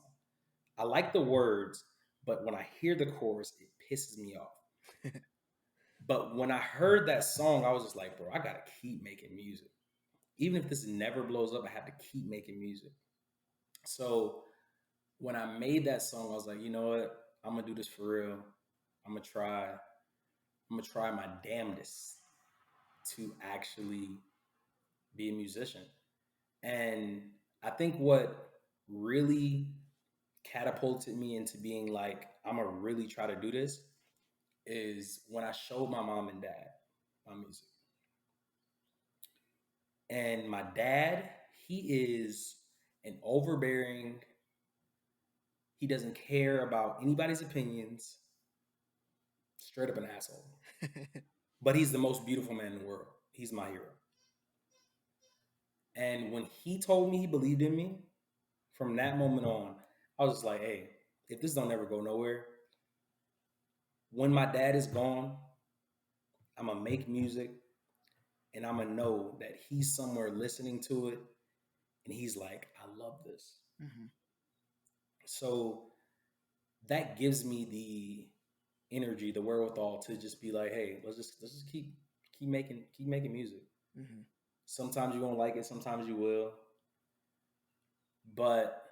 I like the words, but when I hear the chorus, it pisses me off. But when I heard that song, I was just like, bro, I gotta keep making music. Even if this never blows up, I have to keep making music. So when I made that song, I was like, you know what? I'm gonna do this for real. I'm gonna try. I'm gonna try my damnedest to actually be a musician. And I think what really catapulted me into being like, I'm gonna really try to do this is when I showed my mom and dad my music. And my dad, he is an overbearing, he doesn't care about anybody's opinions, straight up an asshole. But he's the most beautiful man in the world. He's my hero. And when he told me he believed in me, from that moment on, I was just like, hey, if this don't ever go nowhere, when my dad is gone, I'm gonna make music and I'm gonna know that he's somewhere listening to it and he's like, I love this. Hmm. So that gives me the energy, the wherewithal to just be like, hey, let's just keep making music. Hmm. Sometimes you won't like it, sometimes you will. But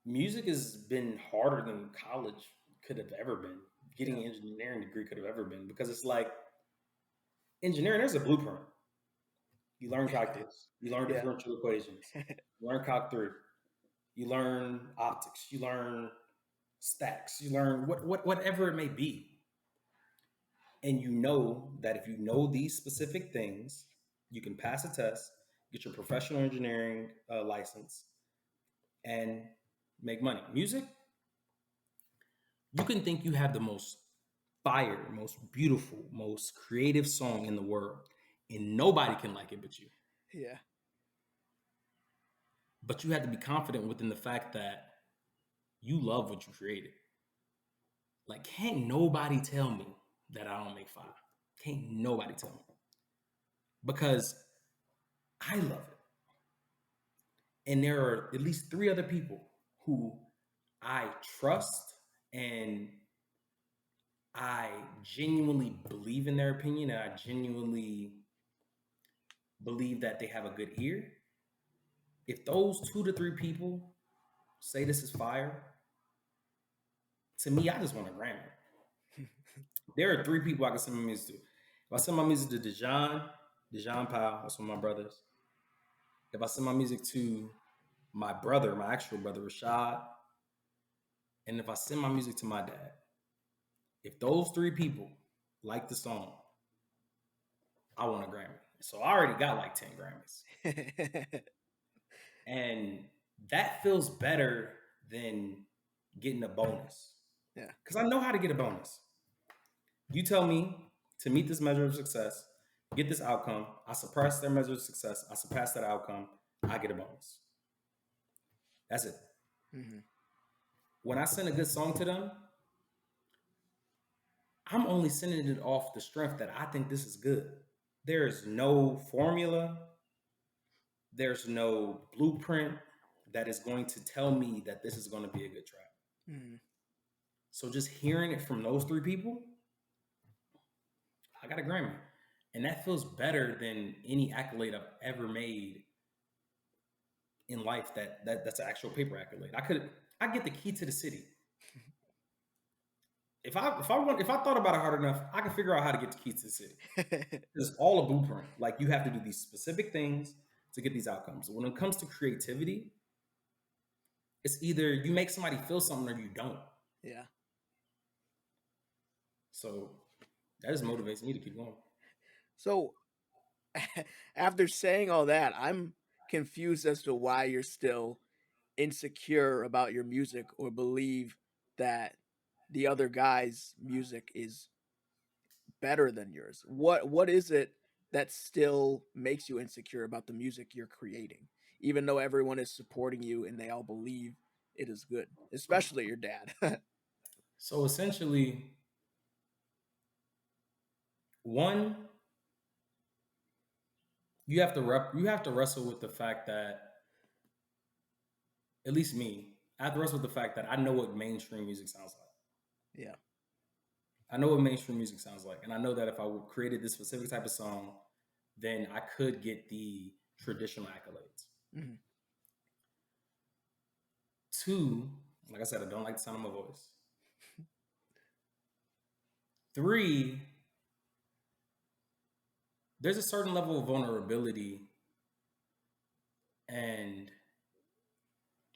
music has been harder than college could have ever been. Getting Yeah. an engineering degree could have ever been because it's like engineering, there's a blueprint. You learn calculus, you learn Yeah. differential equations, you learn Calc 3, you learn optics, you learn stacks, you learn whatever it may be. And you know that if you know these specific things, you can pass a test, get your professional engineering license, and make money. Music, you can think you have the most fire, most beautiful, most creative song in the world, and nobody can like it but you. Yeah. But you have to be confident within the fact that you love what you created. Like, can't nobody tell me that I don't make fire. Can't nobody tell me. Because I love it. And there are at least three other people who I trust and I genuinely believe in their opinion and I genuinely believe that they have a good ear. If those 2 to 3 people say this is fire, to me, I just want a Grammy. There are 3 people I can send my music to. If I send my music to Dejan Powell, that's one of my brothers. If I send my music to my brother, my actual brother, Rashad, and if I send my music to my dad, if those 3 people like the song, I want a Grammy. So I already got like 10 Grammys. And that feels better than getting a bonus. Yeah. Because I know how to get a bonus. You tell me to meet this measure of success, get this outcome, I suppress their measure of success, I surpass that outcome, I get a bonus. That's it. Mm-hmm. When I send a good song to them, I'm only sending it off the strength that I think this is good. There's no formula, there's no blueprint that is going to tell me that this is going to be a good track. Mm-hmm. So just hearing it from those 3 people, I got a Grammy. And that feels better than any accolade I've ever made in life that's an actual paper accolade. I get the key to the city. If I thought about it hard enough, I can figure out how to get the keys to the city. It's all a blueprint. Like you have to do these specific things to get these outcomes. When it comes to creativity, it's either you make somebody feel something or you don't. Yeah. So that just motivates me to keep going. So after saying all that, I'm confused as to why you're still insecure about your music or believe that the other guy's music is better than yours. What is it that still makes you insecure about the music you're creating, even though everyone is supporting you and they all believe it is good, especially your dad? So essentially, one, you have to wrestle with the fact that, at least me, I have to wrestle with the fact that I know what mainstream music sounds like. Yeah. I know what mainstream music sounds like, and I know that if I created this specific type of song, then I could get the traditional accolades. Mm-hmm. 2, like I said, I don't like the sound of my voice. 3, there's a certain level of vulnerability, and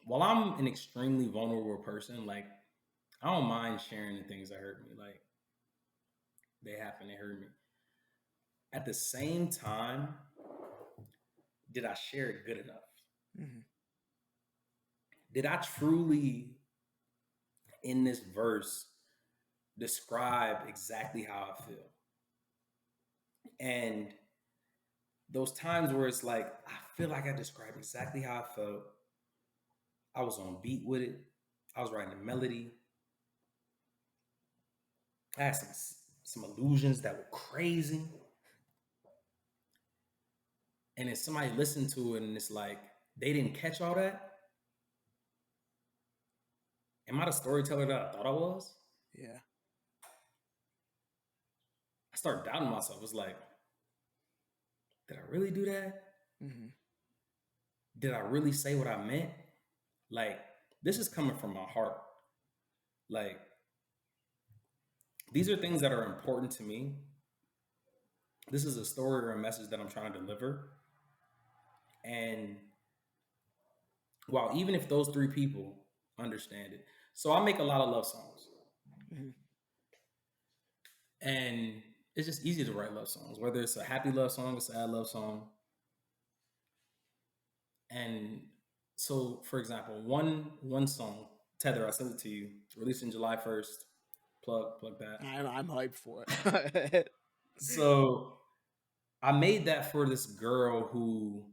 while I'm an extremely vulnerable person, like I don't mind sharing the things that hurt me. Like they happen, they hurt me. At the same time, did I share it good enough? Mm-hmm. Did I truly, in this verse, describe exactly how I feel? And those times where it's like, I feel like I described exactly how I felt. I was on beat with it. I was writing a melody. I had some illusions that were crazy. And then somebody listened to it and it's like, they didn't catch all that. Am I the storyteller that I thought I was? Yeah. I started doubting myself. It's like, did I really do that? Mm-hmm. Did I really say what I meant? Like, this is coming from my heart. Like, these are things that are important to me. This is a story or a message that I'm trying to deliver. And while even if those 3 people understand it, so I make a lot of love songs. Mm-hmm. And it's just easy to write love songs, whether it's a happy love song, a sad love song. And so, for example, one song, Tether, I sent it to you, released in July 1st. Plug that. I'm hyped for it. So I made that for this girl who,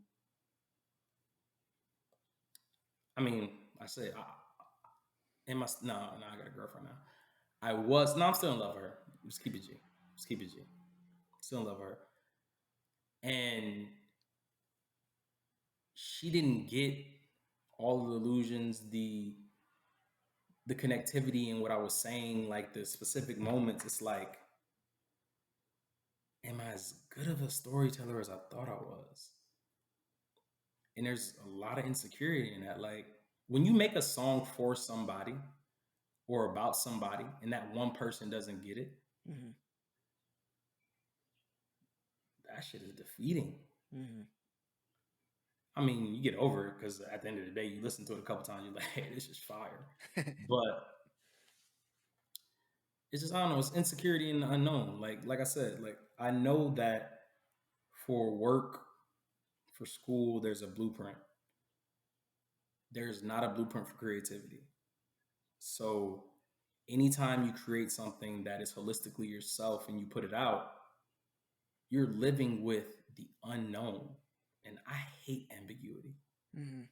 I mean, I say, no, I got a girlfriend now. I'm still in love with her. Just keep it G. Just keep it G. Still in love with her. And she didn't get all the illusions, the connectivity and what I was saying, like the specific moments. It's like, am I as good of a storyteller as I thought I was? And there's a lot of insecurity in that. Like when you make a song for somebody or about somebody and that one person doesn't get it, Mm-hmm. that shit is defeating. Mm-hmm. I mean, you get over it because at the end of the day, you listen to it a couple times, you're like, hey, this is fire. But it's just, I don't know, it's insecurity in the unknown. Like I said, like I know that for work, for school, there's a blueprint. There's not a blueprint for creativity. So anytime you create something that is holistically yourself and you put it out, you're living with the unknown. And I hate ambiguity. Mm-hmm.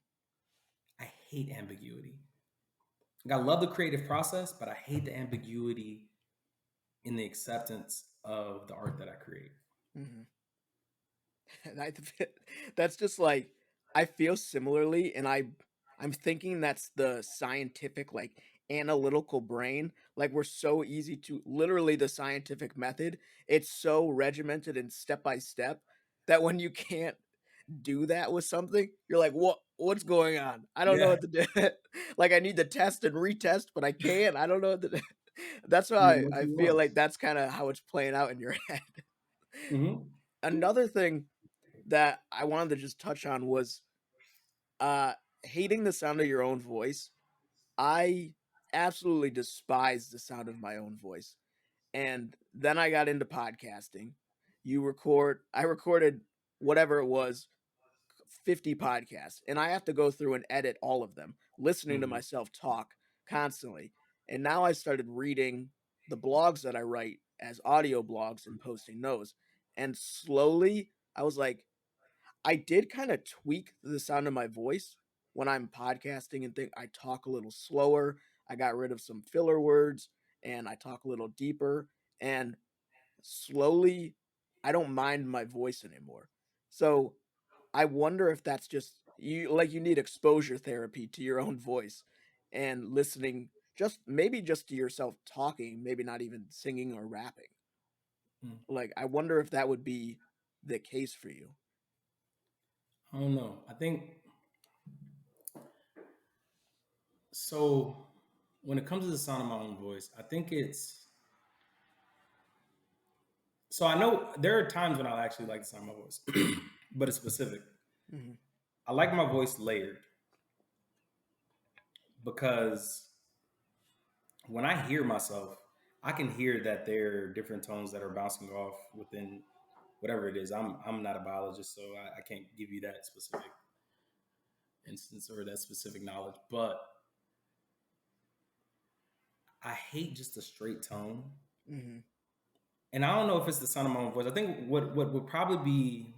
I hate ambiguity. Like, I love the creative process, but I hate the ambiguity in the acceptance of the art that I create. Mm-hmm. And that's just like I feel similarly, and I'm thinking that's the scientific, like analytical brain. Like we're so easy to literally the scientific method. It's so regimented and step by step that when you can't do that with something, you're like, what's going on? I don't know Yeah. what to do. Like I need to test and retest, but I can't. I don't know what to do. That's You're why I missing feel like once. that's kind of how it's playing out in your head. Mm-hmm. Another thing that I wanted to just touch on was uh hating the sound of your own voice. I absolutely despise the sound of my own voice. And then I got into podcasting. I recorded whatever it was, 50 podcasts, and I have to go through and edit all of them, listening to Mm-hmm. myself talk constantly. And now I started reading the blogs that I write as audio blogs and posting those. And slowly I was like, I did kind of tweak the sound of my voice when I'm podcasting and think I talk a little slower. I got rid of some filler words and I talk a little deeper, and slowly I don't mind my voice anymore. So I wonder if that's just you need exposure therapy to your own voice and listening just to yourself talking, maybe not even singing or rapping. Like I wonder if that would be the case for you. I don't know. I think so. When it comes to the sound of my own voice, I think it's so. I know there are times when I actually like the sound of my voice, but it's specific. Hmm. I like my voice layered because when I hear myself, I can hear that there are different tones that are bouncing off within whatever it is. I'm not a biologist, so I can't give you that specific instance or that specific knowledge. But I hate just a straight tone. Hmm. And I don't know if it's the sound of my own voice. I think what would probably be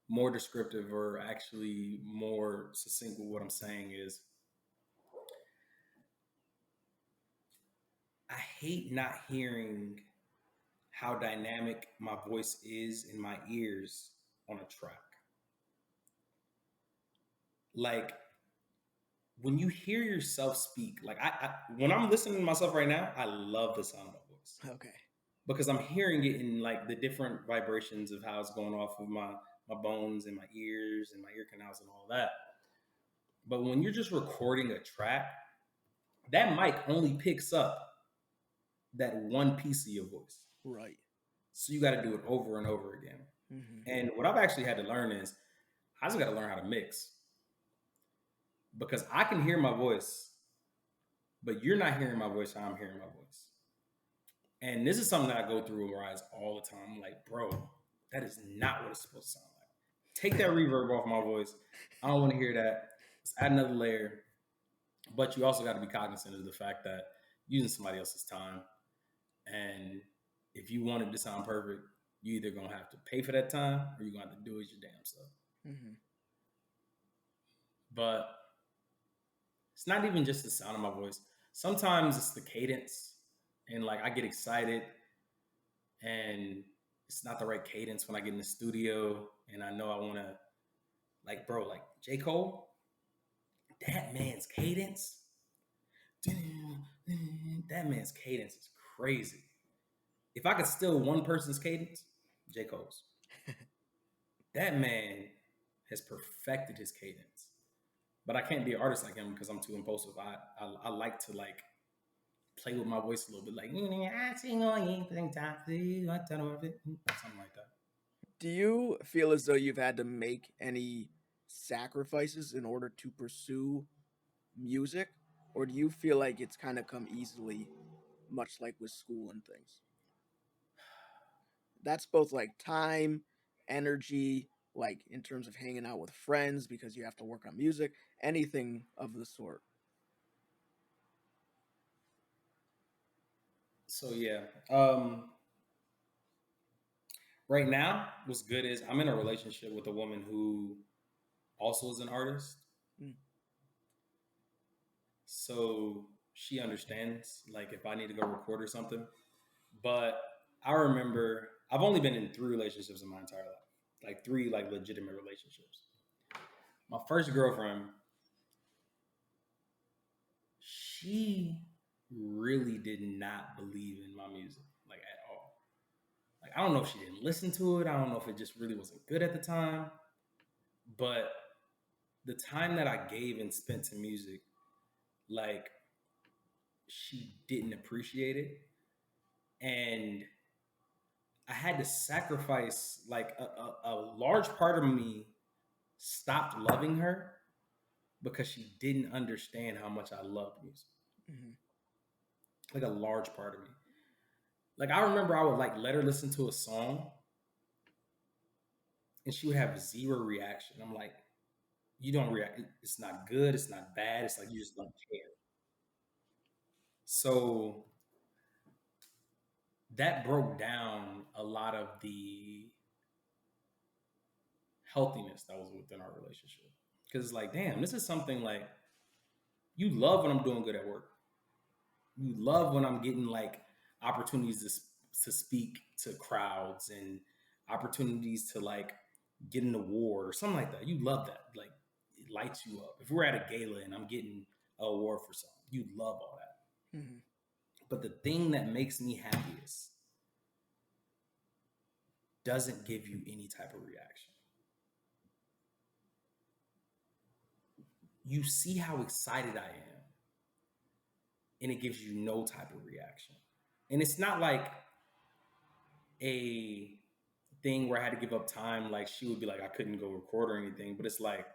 more descriptive or actually more succinct with what I'm saying is I hate not hearing how dynamic my voice is in my ears on a track. Like when you hear yourself speak, like when I'm listening to myself right now, I love the sound of my voice Okay. because I'm hearing it in like the different vibrations of how it's going off of my bones and my ears and my ear canals and all that. But when you're just recording a track, that mic only picks up that one piece of your voice. Right. So you got to do it over and over again. Hmm. And what I've actually had to learn is I just got to learn how to mix because I can hear my voice, but you're not hearing my voice how I'm hearing my voice. And this is something that I go through with Rise all the time. I'm like, bro, that is not what it's supposed to sound like. Take that reverb off my voice. I don't want to hear that. Let's add another layer. But you also got to be cognizant of the fact that using somebody else's time, and if you want it to sound perfect, you either gonna have to pay for that time or you're gonna have to do it your damn self. Mm-hmm. But it's not even just the sound of my voice. Sometimes it's the cadence, and like I get excited, and it's not the right cadence when I get in the studio, and I know I want to, like, bro, like J. Cole, that man's cadence, that man's cadence is crazy. If I could steal one person's cadence, J. Cole's. That man has perfected his cadence. But I can't be an artist like him because I'm too impulsive. I like to like play with my voice a little bit, like something like that. Do you feel as though you've had to make any sacrifices in order to pursue music, or do you feel like it's kind of come easily, much like with school and things? That's both like time, energy, like in terms of hanging out with friends because you have to work on music, anything of the sort. So yeah, right now, what's good is I'm in a relationship with a woman who also is an artist. Mm. So she understands, like, if I need to go record or something. But I remember I've only been in 3 relationships in my entire life, like 3 like legitimate relationships. My first girlfriend, she really did not believe in my music, like at all. Like I don't know if she didn't listen to it. I don't know if it just really wasn't good at the time. But the time that I gave and spent to music, like she didn't appreciate it. And I had to sacrifice like a large part of me stopped loving her because she didn't understand how much I loved music. Mm-hmm. Like a large part of me. Like I remember I would like let her listen to a song and she would have zero reaction. I'm like, you don't react. It's not good. It's not bad. It's like you just don't care. So that broke down a lot of the healthiness that was within our relationship. Because it's like, damn, this is something like you love when I'm doing good at work. You love when I'm getting like opportunities to speak to crowds and opportunities to like get an award or something like that. You love that. Like it lights you up. If we're at a gala and I'm getting an award for something, you love all that. Mm-hmm. But the thing that makes me happiest doesn't give you any type of reaction. You see how excited I am, and it gives you no type of reaction. And it's not like a thing where I had to give up time, like she would be like, I couldn't go record or anything, but it's like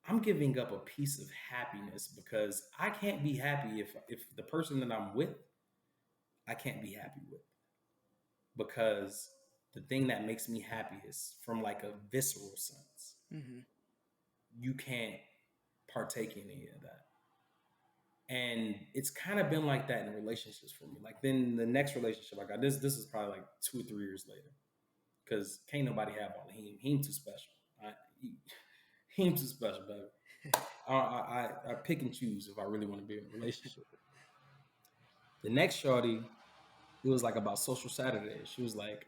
I'm giving up a piece of happiness because I can't be happy if the person that I'm with, I can't be happy with. Because the thing that makes me happy is from like a visceral sense. Mm-hmm. You can't partake in any of that. And it's kind of been like that in relationships for me. Like then the next relationship I got, this is probably like 2 or 3 years later. Cause can't nobody have all the him. Him too special. Him too special, baby. I pick and choose if I really want to be in a relationship. The next shorty, it was like about social Saturdays. She was like,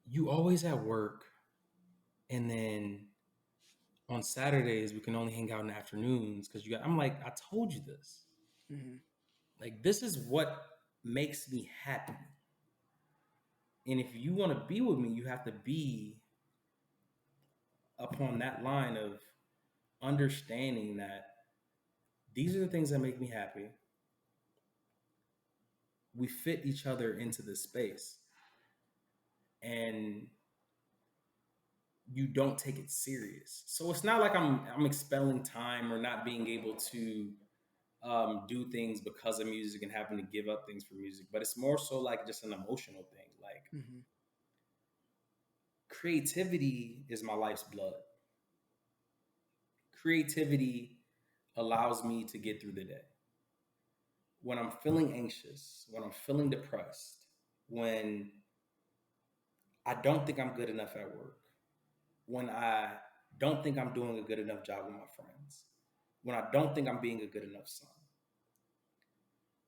you always at work, and then on Saturdays we can only hang out in the afternoons because you got. I'm like, I told you this. Mm-hmm. Like this is what makes me happy. And if you want to be with me, you have to be upon that line of understanding that these are the things that make me happy. We fit each other into this space. And you don't take it serious. So it's not like I'm expelling time or not being able to do things because of music and having to give up things for music, but it's more so like just an emotional thing. Like, Hmm. creativity is my life's blood. Creativity allows me to get through the day. When I'm feeling anxious, when I'm feeling depressed, when I don't think I'm good enough at work, when I don't think I'm doing a good enough job with my friends, when I don't think I'm being a good enough son,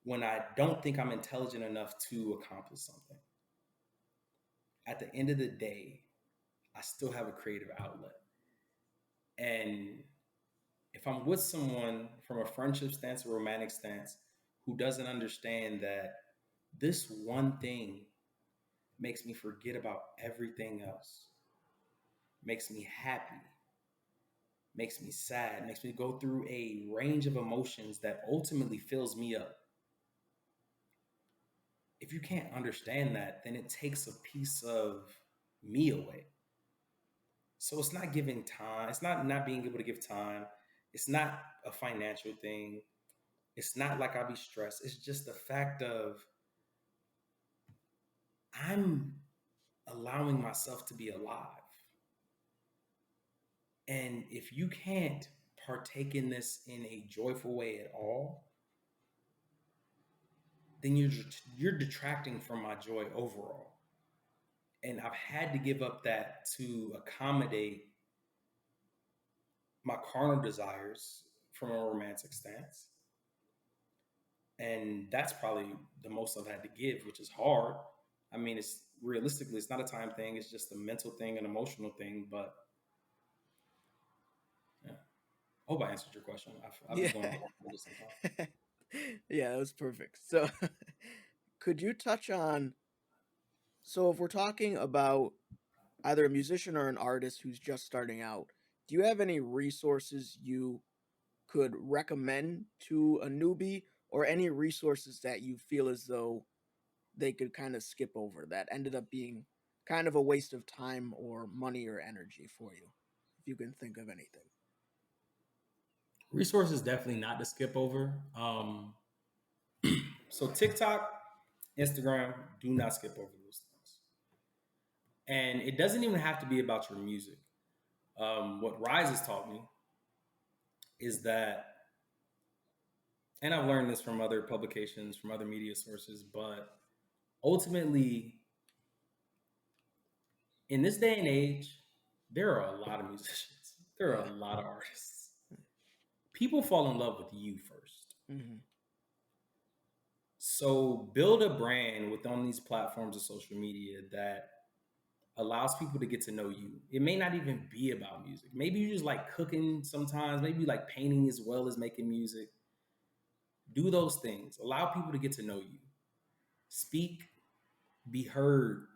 when I don't think I'm intelligent enough to accomplish something, at the end of the day, I still have a creative outlet. And if I'm with someone from a friendship stance or romantic stance who doesn't understand that this one thing makes me forget about everything else, makes me happy, makes me sad, makes me go through a range of emotions that ultimately fills me up. If you can't understand that, then it takes a piece of me away. So it's not giving time, it's not being able to give time. It's not a financial thing. It's not like I'll be stressed. It's just the fact of I'm allowing myself to be alive. And if you can't partake in this in a joyful way at all, then you're detracting from my joy overall. And I've had to give up that to accommodate my carnal desires from a romantic stance. And that's probably the most I've had to give, which is hard. I mean, it's realistically, it's not a time thing. It's just a mental thing, an emotional thing. But yeah, I hope I answered your question. I've been Yeah. going on for some time. Yeah, that was perfect. So, could you touch on, so if we're talking about either a musician or an artist who's just starting out, do you have any resources you could recommend to a newbie, or any resources that you feel as though they could kind of skip over that ended up being kind of a waste of time or money or energy for you, if you can think of anything? Resources definitely not to skip over. So TikTok, Instagram, do not skip over those things. And it doesn't even have to be about your music. What Rise has taught me is that, and I've learned this from other publications, from other media sources, but ultimately, in this day and age, there are a lot of musicians, there are Yeah. a lot of artists. People fall in love with you first. Hmm. So build a brand within these platforms of social media that allows people to get to know you. It may not even be about music. Maybe you just like cooking sometimes, maybe you like painting as well as making music. Do those things. Allow people to get to know you. Speak, be heard,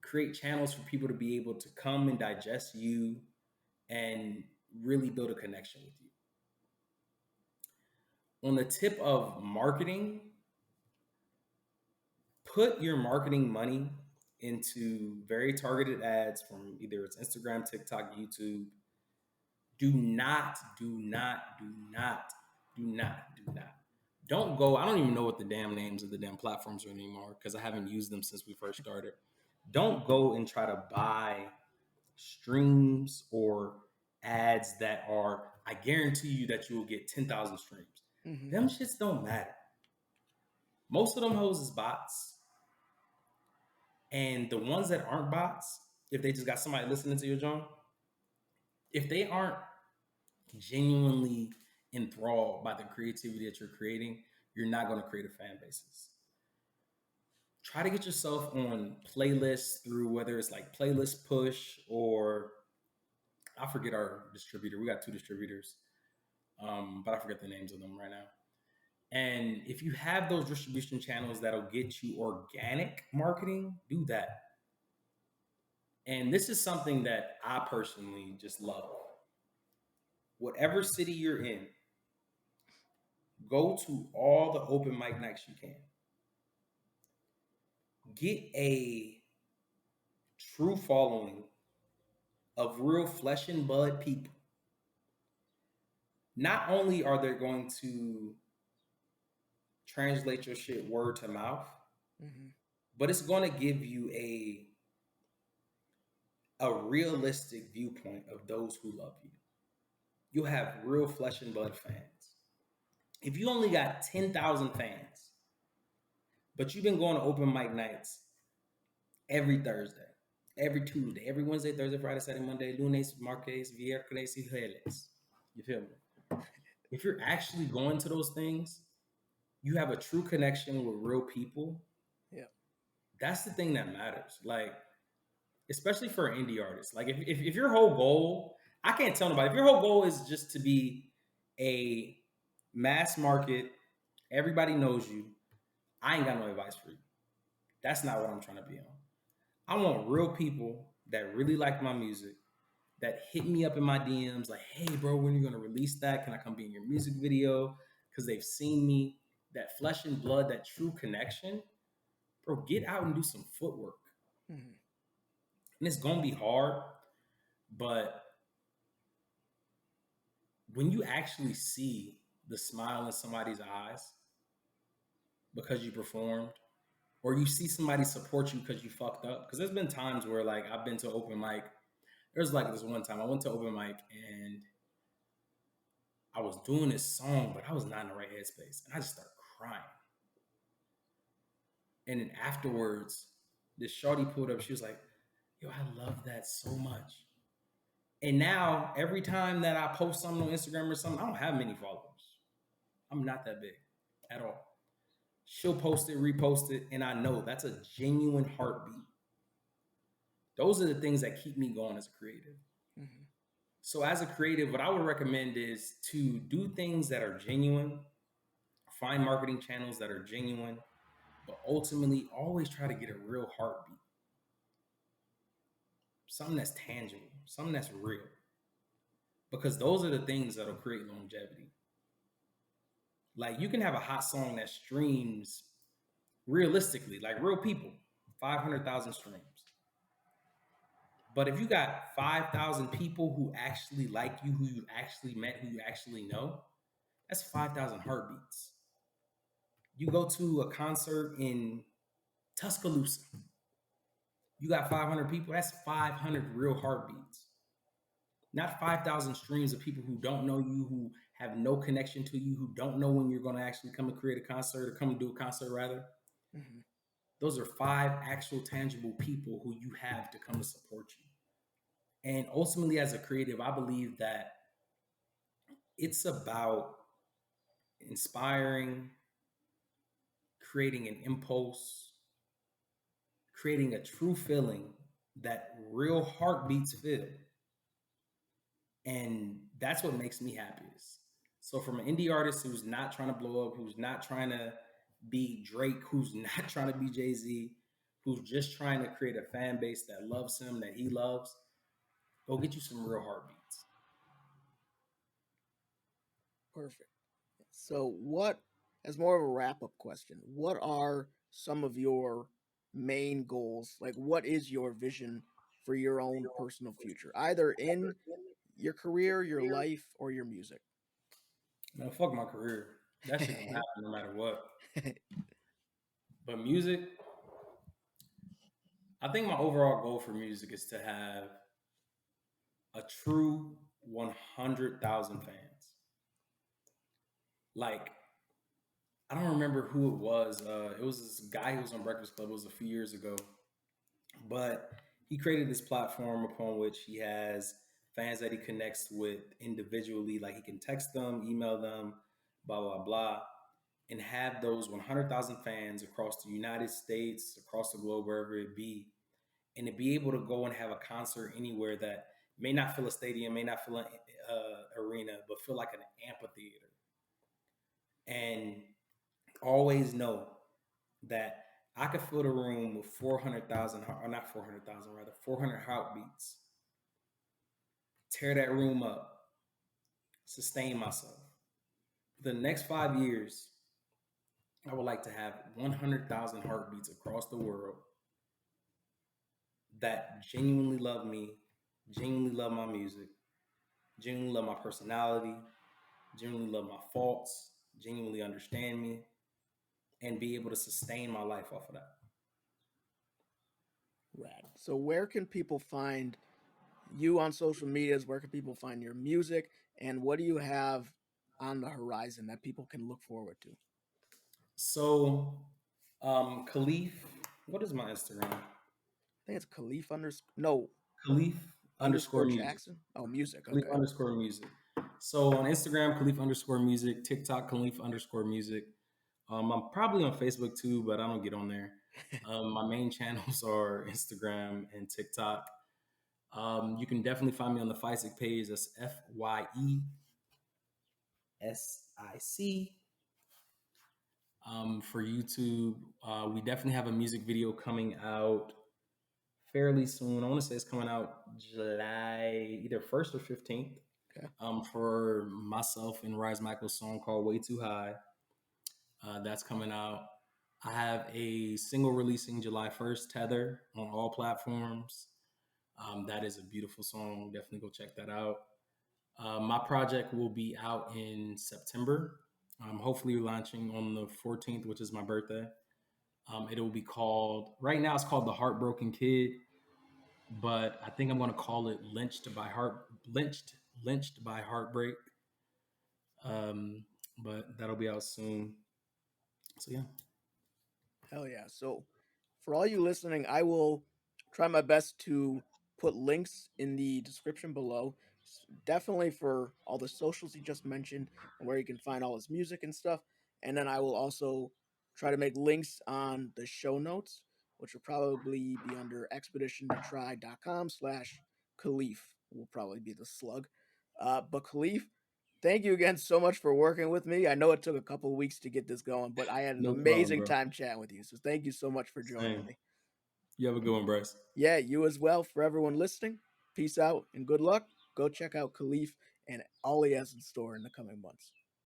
create channels for people to be able to come and digest you and really build a connection with you. On the tip of marketing, put your marketing money into very targeted ads from either it's Instagram, TikTok, YouTube. Do not, do not, do not, do not, do not. Don't go. I don't even know what the damn names of the damn platforms are anymore because I haven't used them since we first started. Don't go and try to buy streams or ads that are, I guarantee you that you will get 10,000 streams. Hmm. Them shits don't matter. Most of them hoes is bots. And the ones that aren't bots, if they just got somebody listening to your joint, if they aren't genuinely enthralled by the creativity that you're creating, you're not going to create a fan bases. Try to get yourself on playlists through whether it's like Playlist Push or I forget our distributor. We got two distributors, but I forget the names of them right now. And if you have those distribution channels that'll get you organic marketing, do that. And this is something that I personally just love. Whatever city you're in, go to all the open mic nights you can. Get a true following of real flesh and blood people not only are they going to translate your shit word to mouth, Mm-hmm. but it's going to give you a realistic viewpoint of those who love you. You'll have real flesh and blood fans. If you only got 10,000 fans, but you've been going to open mic nights every Thursday, every Tuesday, every Wednesday, Thursday, Friday, Saturday, Monday, lunes, martes, viernes y jueves. You feel me? If you're actually going to those things, you have a true connection with real people. Yeah. That's the thing that matters. Like, especially for an indie artist. Like, if your whole goal, I can't tell nobody, if your whole goal is just to be a mass market, everybody knows you, I ain't got no advice for you. That's not what I'm trying to be on. I want real people that really like my music, that hit me up in my DMs like, hey, bro, when are you going to release that? Can I come be in your music video? Because they've seen me, that flesh and blood, that true connection. Bro, get out and do some footwork. Mm-hmm. And it's going to be hard, but when you actually see the smile in somebody's eyes because you performed, or you see somebody support you because you fucked up, because there's been times where, like, I've been to open mic. There's like this one time I went to open mic and I was doing this song, but I was not in the right headspace. And I just started crying. And then afterwards, this shorty pulled up. She was like, yo, I love that so much. And now, every time that I post something on Instagram or something, I don't have many followers. I'm not that big at all. She'll post it, repost it, and I know that's a genuine heartbeat. Those are the things that keep me going as a creative. Mm-hmm. So as a creative, what I would recommend is to do things that are genuine, find marketing channels that are genuine, but ultimately always try to get a real heartbeat. Something that's tangible, something that's real. Because those are the things that'll create longevity. Like, you can have a hot song that streams realistically, like real people, 500,000 streams. But if you got 5,000 people who actually like you, who you actually met, who you actually know, that's 5,000 heartbeats. You go to a concert in Tuscaloosa, you got 500 people, that's 500 real heartbeats. Not 5,000 streams of people who don't know you, who have no connection to you, who don't know when you're going to actually come and create a concert, or come and do a concert rather. Mm-hmm. Those are 5 actual tangible people who you have to come to support you. And ultimately, as a creative, I believe that it's about inspiring, creating an impulse, creating a true feeling that real heartbeats feel. And that's what makes me happiest. So, from an indie artist who's not trying to blow up, who's not trying to be Drake, who's not trying to be Jay-Z, who's just trying to create a fan base that loves him, that he loves, go get you some real heartbeats. Perfect. So, what, as more of a wrap up question, what are some of your main goals? Like, what is your vision for your own personal future, either in your career, your life, or your music? Man, fuck my career. That shit gonna happen no matter what. But music, I think my overall goal for music is to have a true 100,000 fans. Like, I don't remember who it was. It was this guy who was on Breakfast Club. It was a few years ago. But he created this platform upon which he has fans that he connects with individually. Like, he can text them, email them, blah, blah, blah, and have those 100,000 fans across the United States, across the globe, wherever it be, and to be able to go and have a concert anywhere that may not fill a stadium, may not fill an arena, but feel like an amphitheater. And always know that I could fill the room with 400,000, or not 400,000, rather 400 heartbeats, tear that room up, sustain myself. For the next 5 years, I would like to have 100,000 heartbeats across the world that genuinely love me, genuinely love my music, genuinely love my personality, genuinely love my faults, genuinely understand me, and be able to sustain my life off of that. Rad. So where can people find you on social medias? Where can people find your music? And what do you have on the horizon that people can look forward to? So, Khalif, what is my Instagram? I think it's Kaleef no Khalif underscore underscore music. Jackson. Oh, music. Khalif Okay. underscore music. So on Instagram, Khalif underscore music, TikTok, Khalif underscore music. I'm probably on Facebook too, but I don't get on there. My main channels are Instagram and TikTok. You can definitely find me on the FISIC page. That's FYESIC. For YouTube, we definitely have a music video coming out fairly soon. I want to say it's coming out July either 1st or 15th. Okay. For myself and Rise Michael's song called Way Too High. That's coming out. I have a single releasing July 1st, Tether, on all platforms. That is a beautiful song. Definitely go check that out. My project will be out in September. Hopefully launching on the 14th, which is my birthday. It will be called, right now it's called The Heartbroken Kid, but I think I'm going to call it Lynched by Heartbreak. Um, but that'll be out soon. So yeah. Hell yeah. So, for all you listening, I will try my best to put links in the description below. Definitely for all the socials he just mentioned and where you can find all his music and stuff. And then I will also try to make links on the show notes, which will probably be under expeditiontotry.com/Khalif, will probably be the slug. But Khalif, thank you again so much for working with me. I know it took a couple of weeks to get this going, but I had an No problem, amazing bro. time chatting with you. So thank you so much for joining Same. me. You have a good one, Bryce. Yeah, you as well. For everyone listening, peace out and good luck. Go check out Khalif and all he has in store in the coming months.